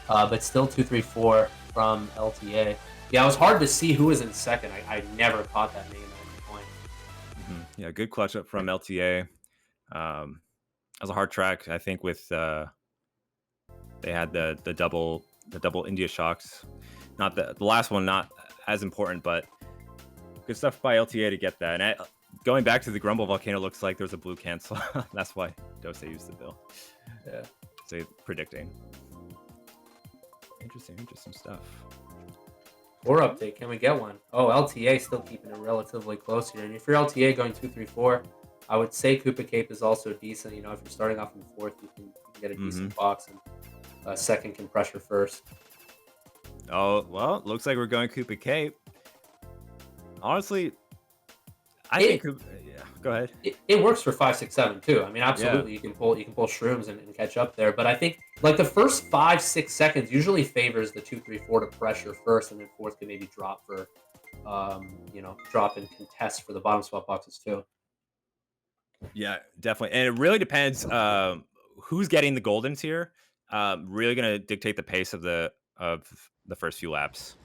But still 2-3-4 from LTA. Yeah, it was hard to see who was in second. I never caught that name at any point. Yeah, good clutch up from LTA. That was a hard track, I think, with they had the double India shocks. Not the last one, not as important, but good stuff by LTA to get that. And going back to the Grumble Volcano, looks like there's a blue cancel. That's why Dose used the bill. Yeah. So predicting. Interesting stuff. Or update, can we get one? Oh, LTA still keeping it relatively close here. And if you're LTA going 2-3-4, I would say Koopa Cape is also decent. You know, if you're starting off in 4th, you can get a decent box, and second can pressure first. Oh, well, looks like we're going Koopa Cape. Honestly, I think yeah, go ahead. It works for 5, 6, 7 too. I mean, absolutely, you can pull shrooms and catch up there. But I think like the first 5, 6 seconds usually favors the 2-3-4 to pressure first, and then 4th can maybe drop for, drop and contest for the bottom spot boxes too. Yeah, definitely, and it really depends who's getting the goldens here. Really gonna dictate the pace of the first few laps.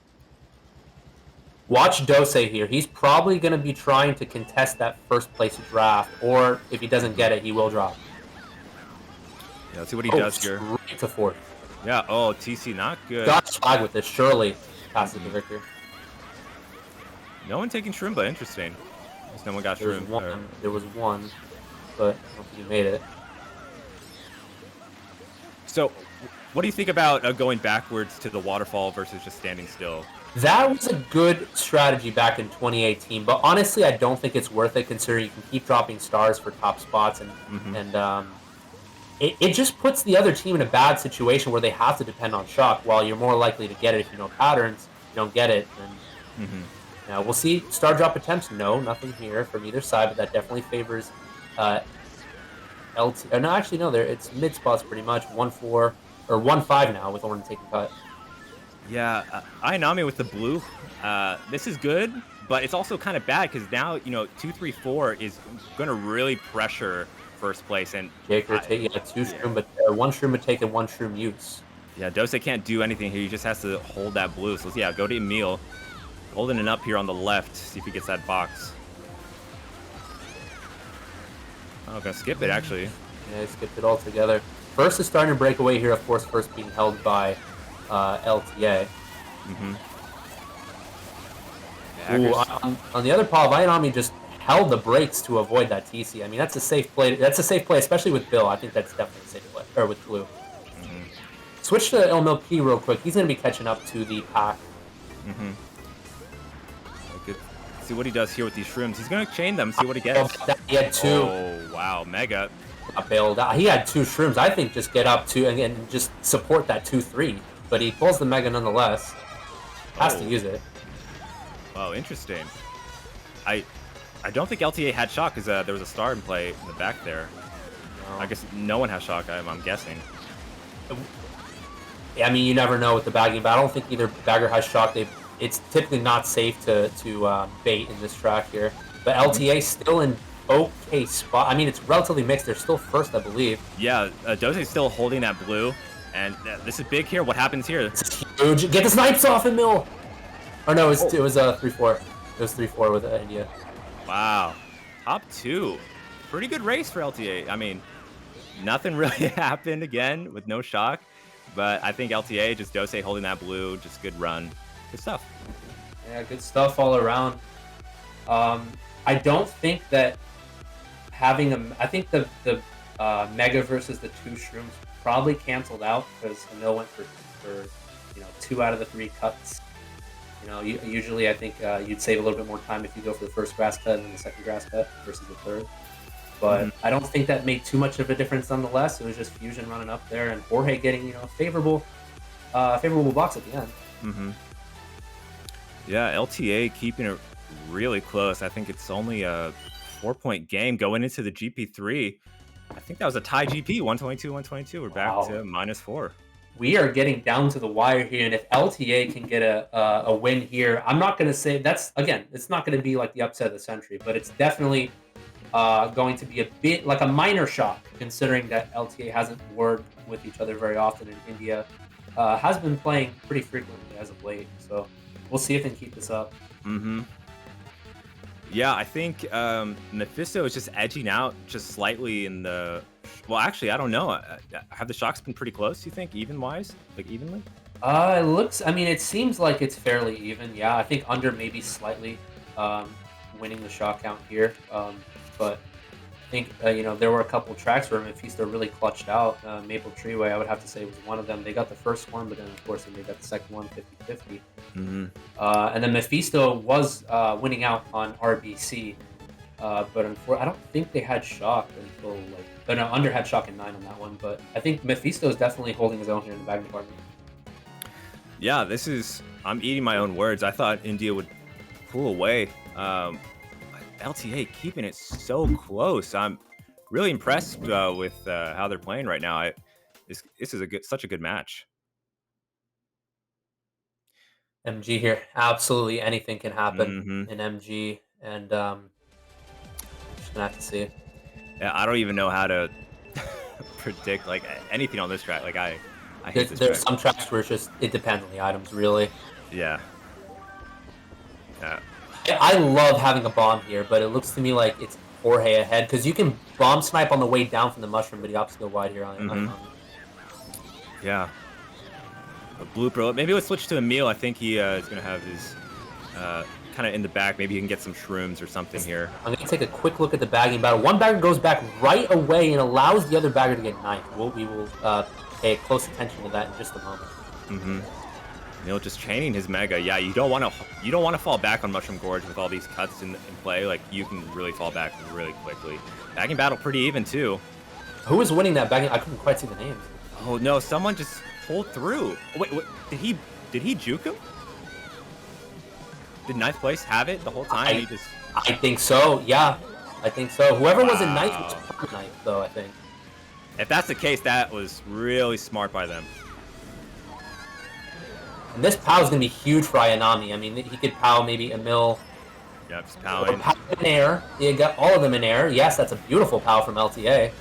Watch Dose here. He's probably going to be trying to contest that first place draft, or if he doesn't get it, he will drop. Yeah, let's see what he does here. Straight to 4th. Yeah, oh, TC not good. Got flag with this, surely passes the victor. No one taking shroom, but interesting. Because no one got shroom. There was one, but I don't think he made it. So, what do you think about going backwards to the waterfall versus just standing still? That was a good strategy back in 2018, but honestly, I don't think it's worth it considering you can keep dropping stars for top spots, and it just puts the other team in a bad situation where they have to depend on shock, while you're more likely to get it if you know patterns. If you don't get it, then now we'll see star drop attempts. No, nothing here from either side, but that definitely favors LT. No, actually, no, it's mid spots pretty much 1-4 or 1-5 now with Orton taking cut. Yeah, Ayanami with the blue. This is good, but it's also kind of bad because now, 2-3-4 is going to really pressure first place. And Jaker taking 2 shroom, but 1 shroom would take and 1 shroom use. Yeah, Dose can't do anything here. He just has to hold that blue. So yeah, go to Emil. Holding it up here on the left. See if he gets that box. Oh, gonna skip it actually. Yeah, he skipped it altogether. First is starting to break away here, of course, first being held by LTA. Ooh, on the other paw, Ayanami just held the brakes to avoid that TC. I mean, that's a safe play. That's a safe play, especially with Bill. I think that's definitely a safe play. Or with Blue. Switch to LMLP real quick. He's going to be catching up to the pack. Good. See what he does here with these shrooms. He's going to chain them, see what he gets. He had 2. Oh, wow. Mega. Bailed out. He had 2 shrooms. I think just get up to and just support that 2-3. But he pulls the Mega nonetheless. Has to use it. Wow, interesting. I don't think LTA had shock because there was a star in play in the back there. No. I guess no one has shock, I'm guessing. I mean, you never know with the bagging, but I don't think either bagger has shock. It's typically not safe to bait in this track here. But LTA still in okay spot. I mean, it's relatively mixed. They're still first, I believe. Yeah, Dose's still holding that blue. And this is big here. What happens here? This is huge. Get the snipes off him, Mill! Oh, no, it was 3-4. It was 3-4 with India. Wow. Top 2. Pretty good race for LTA. I mean, nothing really happened again with no shock. But I think LTA, just Dose holding that blue, just good run. Good stuff. Yeah, good stuff all around. I don't think that having I think the Mega versus the 2 shrooms probably canceled out because Emil went for 2 out of the 3 cuts. You know, usually I think you'd save a little bit more time if you go for the first grass cut and then the second grass cut versus the third. But I don't think that made too much of a difference nonetheless. It was just Fusion running up there and Jorge getting, you know, favorable box at the end. Yeah, LTA keeping it really close. I think it's only a 4-point game going into the GP3. I think that was a tie GP, 122-122. We're back to -4. We are getting down to the wire here, and if LTA can get a win here, I'm not going to say it's not going to be like the upset of the century, but it's definitely going to be a bit like a minor shock, considering that LTA hasn't worked with each other very often, and India has been playing pretty frequently as of late. So we'll see if they can keep this up. Yeah, I think Mephisto is just edging out just slightly in the... Well, actually, I don't know. Have the shocks been pretty close, you think, even-wise? Like, evenly? It seems like it's fairly even. Yeah, I think under maybe slightly winning the shock count here. But I think, there were a couple tracks where Mephisto really clutched out. Maple Treeway, I would have to say, was one of them. They got the first one, but then, of course, they got the second one 50-50. And then Mephisto was winning out on RBC. But I don't think they had shock until Under had shock in 9 on that one. But I think Mephisto is definitely holding his own here in the bagging department. Yeah, I'm eating my own words. I thought India would pull away. LTA keeping it so close. I'm really impressed with how they're playing right now. This is such a good match. MG here. Absolutely anything can happen in MG. And just gonna have to see. Yeah, I don't even know how to predict like anything on this track. Like I hate this There's track. some tracks where it depends on the items, really. Yeah. I love having a bomb here, but it looks to me like it's Jorge ahead because you can bomb snipe on the way down from the mushroom, but he opts to go wide here on Yeah. A blooper. Maybe let's switch to Emil. I think he is going to have his kind of in the back. Maybe he can get some shrooms or something here. I'm going to take a quick look at the bagging battle. One bagger goes back right away and allows the other bagger to get knifed. We will pay close attention to that in just a moment. Emil just chaining his mega. Yeah, you don't want to fall back on Mushroom Gorge with all these cuts in play. Like you can really fall back really quickly. Bagging battle pretty even too. Who was winning that bagging? I couldn't quite see the names. Oh no, someone just pulled through. Wait, did he juke him? Did ninth place have it the whole time? I think so. Yeah, I think so. Whoever was in ninth was ninth, though. I think. If that's the case, that was really smart by them. And this POW is going to be huge for Ayanami. I mean, he could POW maybe Emil. Yep, just POWing. POW in air. You got all of them in air. Yes, that's a beautiful POW from LTA.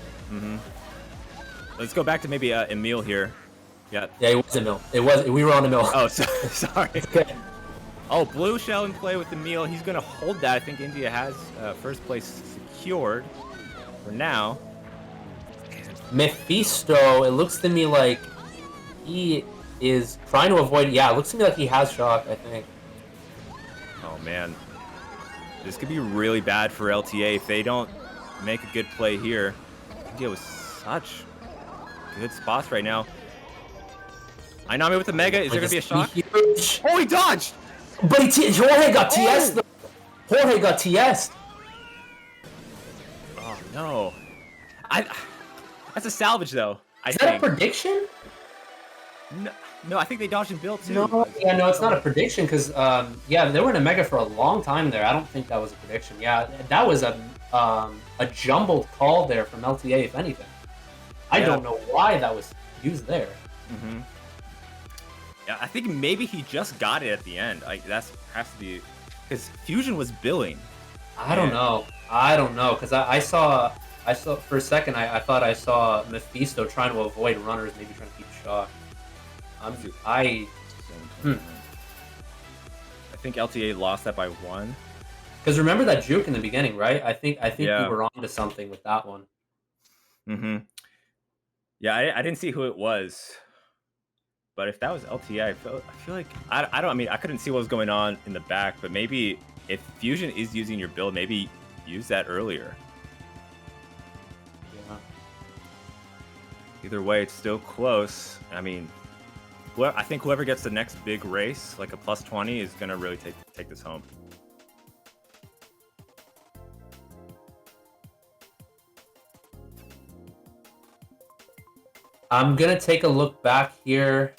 Let's go back to maybe Emil here. Yeah. Yeah, it was Emil. We were on Emil. Oh, sorry. Okay. Oh, blue shell in play with Emil. He's going to hold that. I think India has first place secured for now. Mephisto, it looks to me like he is trying to avoid... Yeah, it looks to me like he has shock, I think. Oh, man. This could be really bad for LTA if they don't make a good play here. India was such good spots right now. Ayanami with the mega. Is there going to be a shock? Huge. Oh, he dodged! But Jorge got TS. Jorge got TS. Oh, no. That's a salvage, though. Is that a prediction? No, I think they dodged and built, too. No, it's not a prediction, because, they were in a mega for a long time there. I don't think that was a prediction. Yeah, that was a jumbled call there from LTA, if anything. I don't know why that was used there. Yeah, I think maybe he just got it at the end. Like has to be because Fusion was billing. I don't know, because I saw for a second I thought I saw Mephisto trying to avoid runners, maybe trying to keep shock. I think LTA lost that by 1. Because remember that juke in the beginning, right? I think we were on to something with that one. Yeah, I didn't see who it was. But if that was LTA, I feel like I couldn't see what was going on in the back, but maybe if Fusion is using your build, maybe use that earlier. Yeah. Either way, it's still close. I mean, Well, I think whoever gets the next big race, like a +20, is gonna really take this home. I'm gonna take a look back here.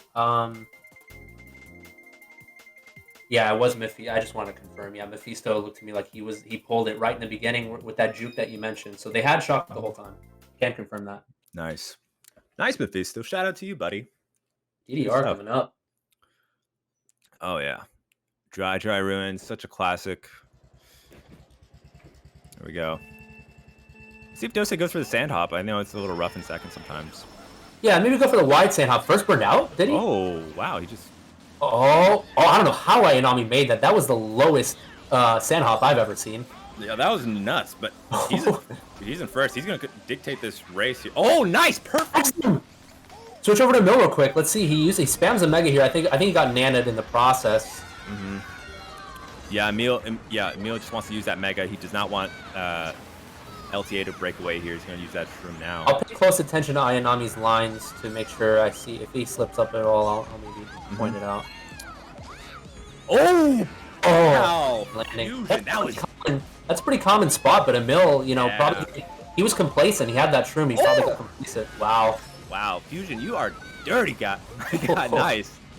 Yeah, it was Mephisto. I just want to confirm. Yeah, Mephisto looked to me like he pulled it right in the beginning with that juke that you mentioned. So they had shock the whole time. Can't confirm that. Nice. Nice, Mephisto. Shout out to you, buddy. DDR coming up. Oh, yeah. Dry Ruins. Such a classic. There we go. See if Dose goes for the sand hop. I know it's a little rough in second sometimes. Yeah, maybe go for the wide sand hop. First burned out, did he? Oh, wow. He just... Oh, I don't know how Ayanami made that. That was the lowest sand hop I've ever seen. Yeah, that was nuts, but he's in first. He's going to dictate this race here. Oh, nice! Perfect! Switch over to Mill real quick. Let's see. He spams a mega here. I think he got nanoed in the process. Mm-hmm. Yeah, Emil just wants to use that mega. He does not want LTA to break away here. He's going to use that shroom now. I'll pay close attention to Ayanami's lines to make sure I see if he slips up at all. I'll maybe point it out. Oh! Oh! Landing. That's a pretty common spot, but Emil, you know, probably he was complacent. He had that shroom. He probably got complacent. Wow. Wow, Fusion, you are dirty, guy.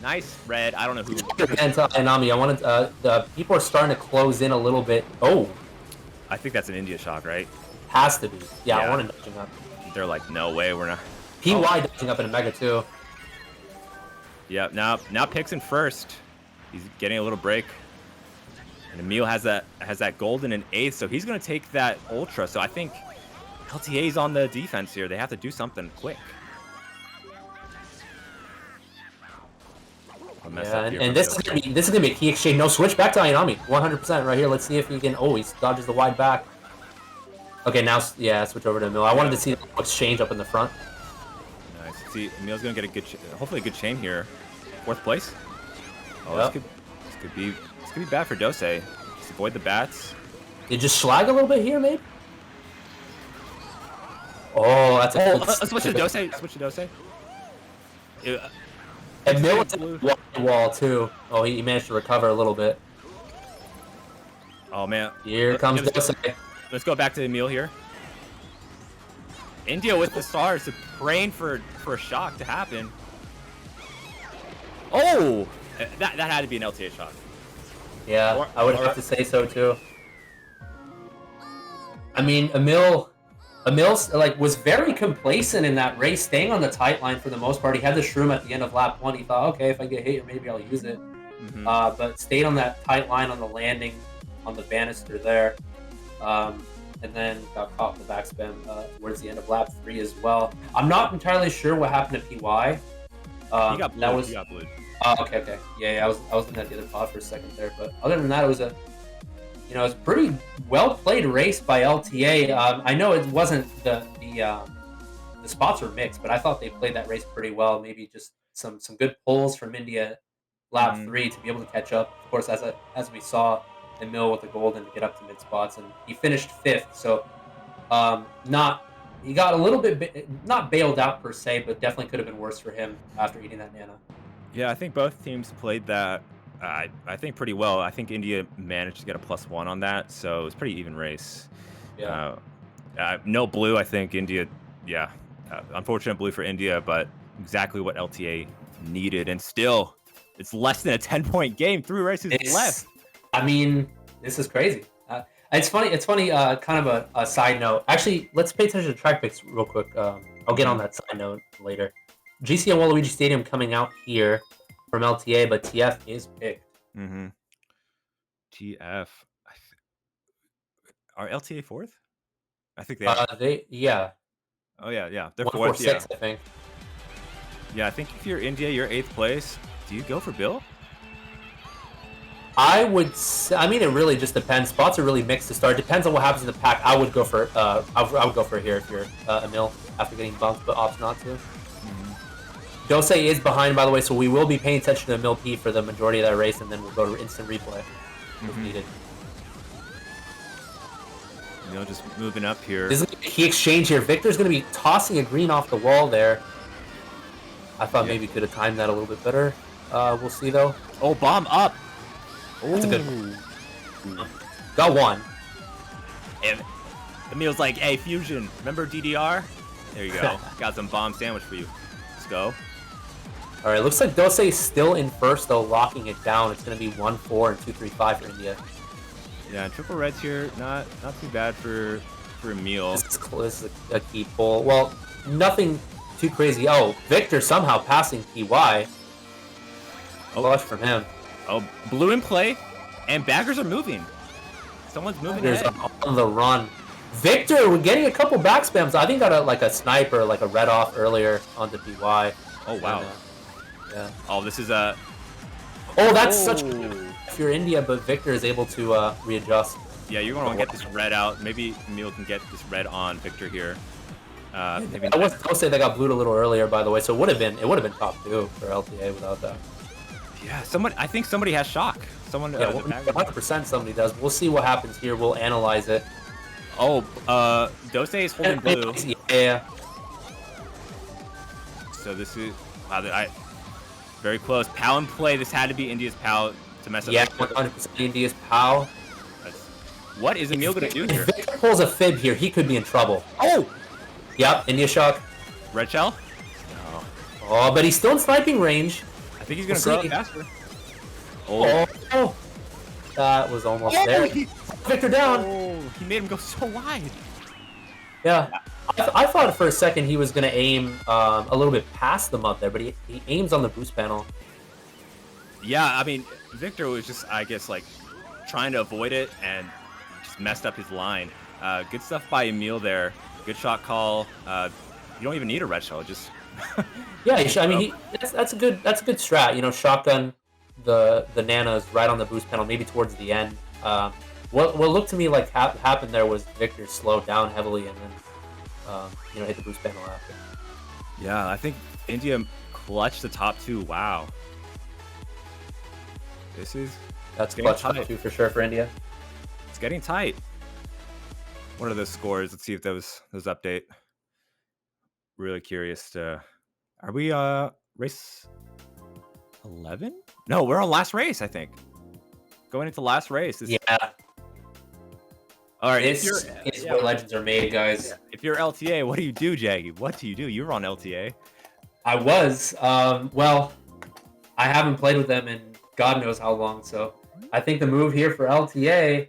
Nice red. I don't know who. Again to Ayanami, I wanted the people are starting to close in a little bit. Oh. I think that's an India shock, right? Has to be. Yeah, I wanted dodging up. They're like, no way, we're not. PY dodging up in a mega too. Yeah, now Pix in first. He's getting a little break. And Emil has that golden in 8th, so he's gonna take that ultra. So I think LTA's on the defense here. They have to do something quick. Yeah, and this is gonna be a key exchange. No, switch back to Ayanami, 100% right here. Let's see if he can. Oh, he dodges the wide back. Okay, now switch over to Emil. I wanted to see the exchange up in the front. Nice. See, Emil's gonna get a good, hopefully a good chain here. 4th place. Oh, this could be bad for Dose. Just avoid the bats. Did just schlag a little bit here, maybe? Oh, that's a switch to Dose. Switch to Dose. And Mill at the wall too. Oh, he managed to recover a little bit. Oh man. Here comes Dose. Let's go back to Emil here. India with the stars, praying for a shock to happen. Oh, that had to be an LTA shock. Yeah, I would have to say so too. I mean, Emil like was very complacent in that race, staying on the tight line for the most part. He had the shroom at the end of lap 1. He thought, okay, if I get hit, maybe I'll use it. Mm-hmm. But stayed on that tight line on the landing on the banister there. And then got caught in the backspin towards the end of lap 3 as well. I'm not entirely sure what happened to PY. He got blued. Okay. Yeah, I was looking at the other pod for a second there. But other than that, it was a pretty well played race by LTA. I know it wasn't the spots were mixed, but I thought they played that race pretty well. Maybe just some good pulls from India lap 3 to be able to catch up. Of course, as we saw, Emil with the golden to get up to mid spots, and he finished 5th. So he got a little bit not bailed out per se, but definitely could have been worse for him after eating that nano. Yeah, I think both teams played that. I think pretty well. I think India managed to get a +1 on that, so it was a pretty even race. Yeah. No blue, I think India. Yeah, unfortunate blue for India, but exactly what LTA needed, and still, it's less than a 10-point game. 3 races left. I mean, this is crazy. It's funny. Kind of a side note. Actually, let's pay attention to track picks real quick. I'll get on that side note later. GC and Waluigi Stadium coming out here from LTA, but TF is picked. Mm-hmm. TF. Are LTA 4th? I think they are. Yeah. Oh, yeah. They're 4th, 4th, yeah. I think. Yeah, I think if you're India, you're 8th place. Do you go for Bill? I mean, it really just depends. Spots are really mixed to start. Depends on what happens in the pack. I would go for I would go for here if you're Emil after getting bumped, but opts not to. Mm-hmm. Dose is behind, by the way, so we will be paying attention to Emil P for the majority of that race, and then we'll go to instant replay if needed. Emil just moving up here. This is a key exchange here. Victor's going to be tossing a green off the wall there. I thought maybe could have timed that a little bit better. We'll see though. Oh, bomb up. That's a good one. Got one. And Emil's like, hey, Fusion, remember DDR? There you go. Got some bomb sandwich for you. Let's go. All right, looks like Dose still in first though, locking it down. It's going to be 1-4 and 2-3-5 for India. Yeah, triple reds here, not too bad for Emil. This is a key pull. Well, nothing too crazy. Oh, Victor somehow passing PY. Flush from him. Oh, blue in play, and baggers are moving. Someone's moving ahead. On the run. Victor, we're getting a couple back spams. I think got a sniper, like a red off earlier onto PY. Oh, wow. And, yeah. Oh, this is a... Oh, that's such a... If you're India, but Victor is able to readjust. Yeah, you're going to get this red out. Maybe Emil can get this red on Victor here. Maybe I'll say they got blued a little earlier, by the way, so it would have been top 2 for LTA without that. Yeah, I think somebody has shock. Someone, yeah, 100% somebody does. We'll see what happens here. We'll analyze it. Oh, Dose is holding blue. Yeah. So this is very close. POW in play. This had to be India's POW to mess up. Yeah, 100% India's POW. What is Emil gonna do here? If Victor pulls a fib here, he could be in trouble. Oh! Yep, India shock. Red shell? No. Oh, but he's still in sniping range. I think he's gonna grow up faster. Oh. That was almost there. Victor down. Oh, he made him go so wide. Yeah. I thought for a second he was going to aim a little bit past them up there, but he aims on the boost panel. Yeah, I mean, Victor was just, I guess, like, trying to avoid it and just messed up his line. Good stuff by Emil there. Good shot call. You don't even need a red shell, just... Yeah, I mean, that's a good strat. You know, shotgun the nanas right on the boost panel, maybe towards the end. What looked to me like happened there was Victor slowed down heavily and then hit the boost panel after. Yeah, I think India clutched the top 2. Wow. That's clutch top 2 for sure for India. It's getting tight. What are the scores? Let's see if those update. Really curious to... Are we race 11? No, we're on last race, I think. Going into last race. Yeah. All right. This is where legends are made, guys. Yeah. If you're LTA, what do you do, Jaggy? What do you do? You were on LTA. I was. Well, I haven't played with them in God knows how long, so I think the move here for LTA...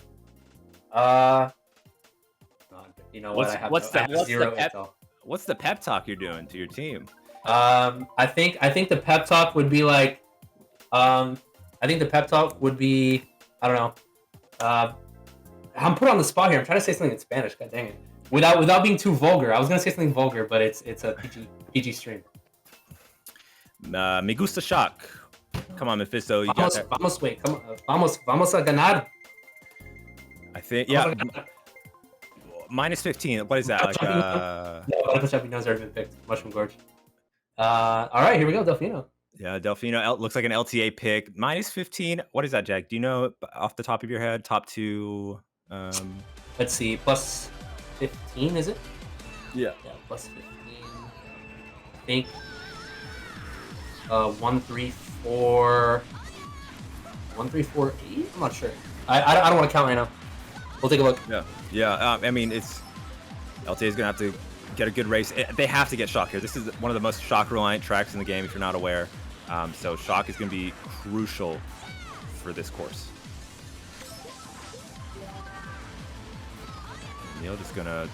you know what? What's the pep talk you're doing to your team? I think the pep talk would be like, I don't know. I'm put on the spot here. I'm trying to say something in Spanish. God dang it! Without being too vulgar. I was gonna say something vulgar, but it's a PG stream. Me gusta shock. Come on, Mephisto. You got that. Vamos a ganar. I think minus 15. What is that? Like Champignons already been picked. Mushroom Gorge. All right, here we go, Delfino. Yeah, Delfino looks like an LTA pick. Minus 15. What is that, Jack? Do you know off the top of your head? Top 2. Let's see. Plus 15, is it? Yeah. Yeah, plus 15. I think 1, 3, 4. 1, 3, 4, 8? I'm not sure. I don't want to count right now. We'll take a look. Yeah. I mean, LTA is gonna have to get a good race. They have to get shock here. This is one of the most shock reliant tracks in the game, if you're not aware. So shock is gonna be crucial for this course. Neil just gonna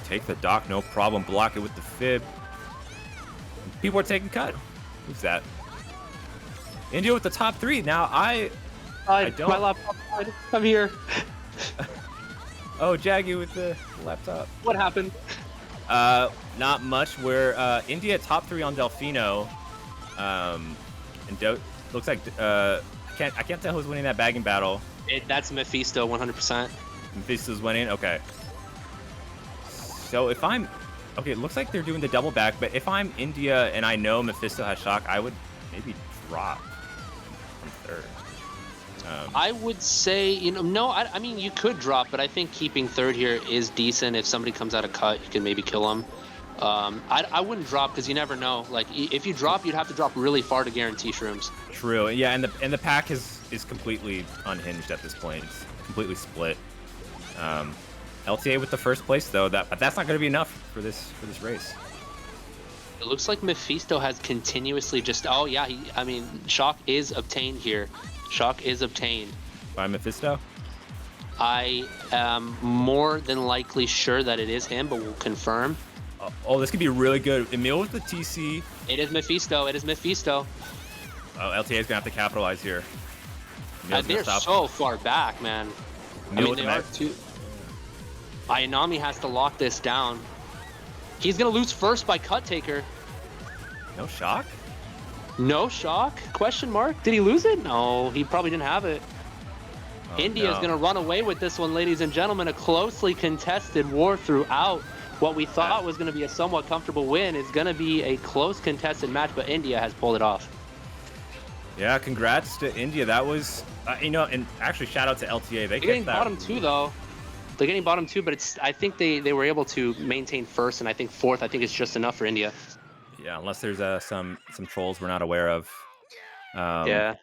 take the dock, no problem. Block it with the fib. People are taking cut. Who's that? India with the top 3. Now I don't. My laptop died. I'm here. Oh, Jaggy with the laptop. What happened? Not much. We're India top 3 on Delfino. And looks like I can't tell who's winning that bagging battle. That's Mephisto, 100%. Mephisto's winning. Okay. So if I'm okay, it looks like they're doing the double back. But if I'm India and I know Mephisto has shock, I would maybe drop from 3rd. I would say, I mean, you could drop, but I think keeping 3rd here is decent. If somebody comes out of cut, you can maybe kill him. I wouldn't drop because you never know. Like if you drop, you'd have to drop really far to guarantee shrooms. True. Yeah, and the pack is completely unhinged at this point. It's completely split. LTA with the first place though. But that's not going to be enough for this race. It looks like Mephisto has continuously just. Oh yeah, I mean, shock is obtained here. Shock is obtained By Mephisto? I am more than likely sure that it is him, but we'll confirm. Oh, this could be really good. Emil with the TC. It is Mephisto. It is Mephisto. Oh, LTA is going to have to capitalize here. They're so far back, man. Emil I mean, they are too. Ayanami has to lock this down. He's going to lose first by cut taker. No shock? No shock? Question mark? Did he lose it? No, he probably didn't have it. Oh, India is no. going to run away with this one, ladies and gentlemen. A closely contested war throughout. What we thought was going to be a somewhat comfortable win is going to be a close contested match, but India has pulled it off. Yeah, congrats to India. That was, and actually shout out to LTA. They're getting bottom two, though. They're getting bottom two, but I think they were able to maintain first, and I think fourth. I think it's just enough for India. Yeah, unless there's some trolls we're not aware of. Yeah.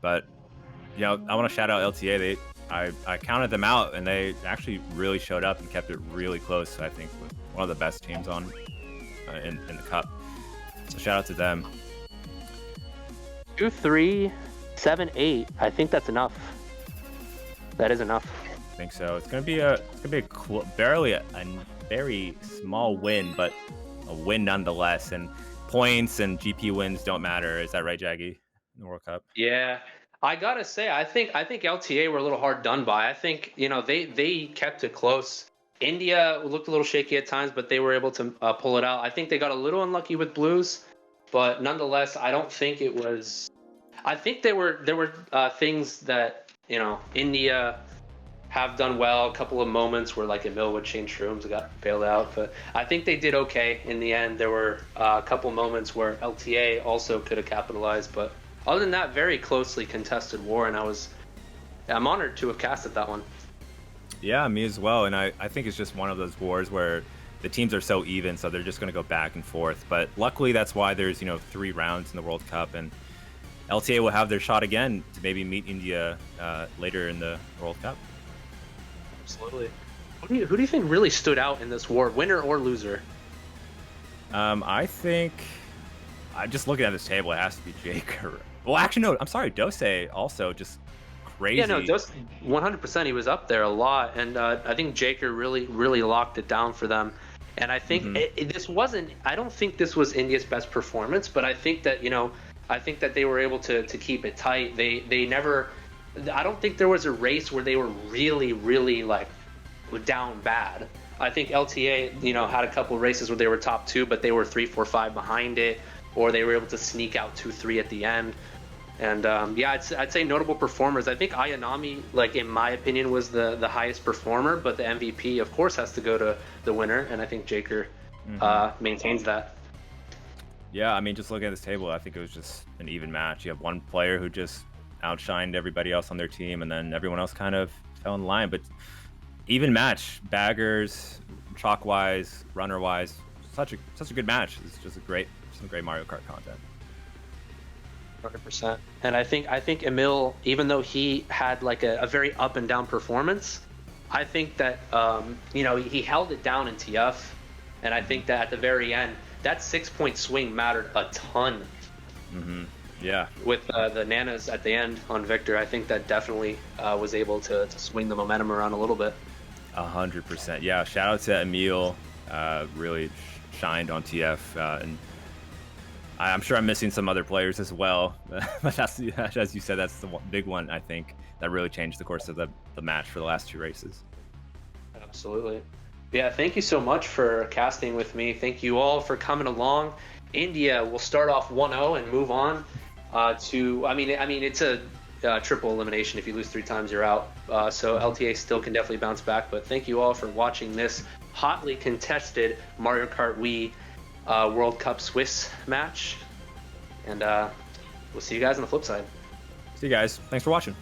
But I want to shout out LTA. I counted them out, and they actually really showed up and kept it really close. I think with one of the best teams on in the cup. So shout out to them. 2, 3, 7, 8. I think that's enough. That is enough. I think so. It's gonna be barely a very small win, but a win nonetheless. And points and GP wins don't matter. Is that right, Jaggy? In the World Cup. Yeah. I gotta say, I think LTA were a little hard done by. I think they kept it close. India looked a little shaky at times, but they were able to pull it out. I think they got a little unlucky with blues, but nonetheless, I don't think it was. I think there were things that India have done well. A couple of moments where like Emil would change shrooms and got bailed out, but I think they did okay in the end. There were a couple moments where LTA also could have capitalized, but. Other than that, very closely contested war, and I'm honored to have casted that one. Yeah, me as well. And I think it's just one of those wars where the teams are so even, so they're just going to go back and forth. But luckily, that's why there's 3 rounds in the World Cup, and LTA will have their shot again to maybe meet India later in the World Cup. Absolutely. Who do you think really stood out in this war, winner or loser? I think, just looking at this table, it has to be Jake. Well, actually, no. I'm sorry, Dose also just crazy. Yeah, no, Dose 100%. He was up there a lot, and I think Jaker really locked it down for them. And I think this wasn't. I don't think this was India's best performance, but I think that they were able to keep it tight. They never. I don't think there was a race where they were really like down bad. I think LTA had a couple of races where they were top 2, but they were 3, 4, 5 behind it, or they were able to sneak out 2, 3 at the end. And I'd say notable performers. I think Ayanami, like in my opinion, was the highest performer, but the MVP, of course, has to go to the winner, and I think Jaker maintains that. Yeah, I mean, just looking at this table, I think it was just an even match. You have one player who just outshined everybody else on their team, and then everyone else kind of fell in line. But even match, baggers, chalk-wise, runner-wise, such a good match. It's just some great Mario Kart content. 100%. And I think Emil, even though he had like a very up and down performance, I think that he held it down in TF, and I think that at the very end, that 6-point swing mattered a ton. Yeah. With the nanas at the end on Victor, I think that definitely was able to swing the momentum around a little bit. 100%. Yeah. Shout out to Emil. Really shined on TF, and I'm sure I'm missing some other players as well, but that's, as you said, that's the big one, I think, that really changed the course of the match for the last 2 races. Absolutely. Yeah, thank you so much for casting with me. Thank you all for coming along. India will start off 1-0 and move on to, I mean, it's a triple elimination. If you lose 3 times, you're out. So LTA still can definitely bounce back, but thank you all for watching this hotly contested Mario Kart Wii World Cup Swiss match, and we'll see you guys on the flip side. See you guys. Thanks for watching.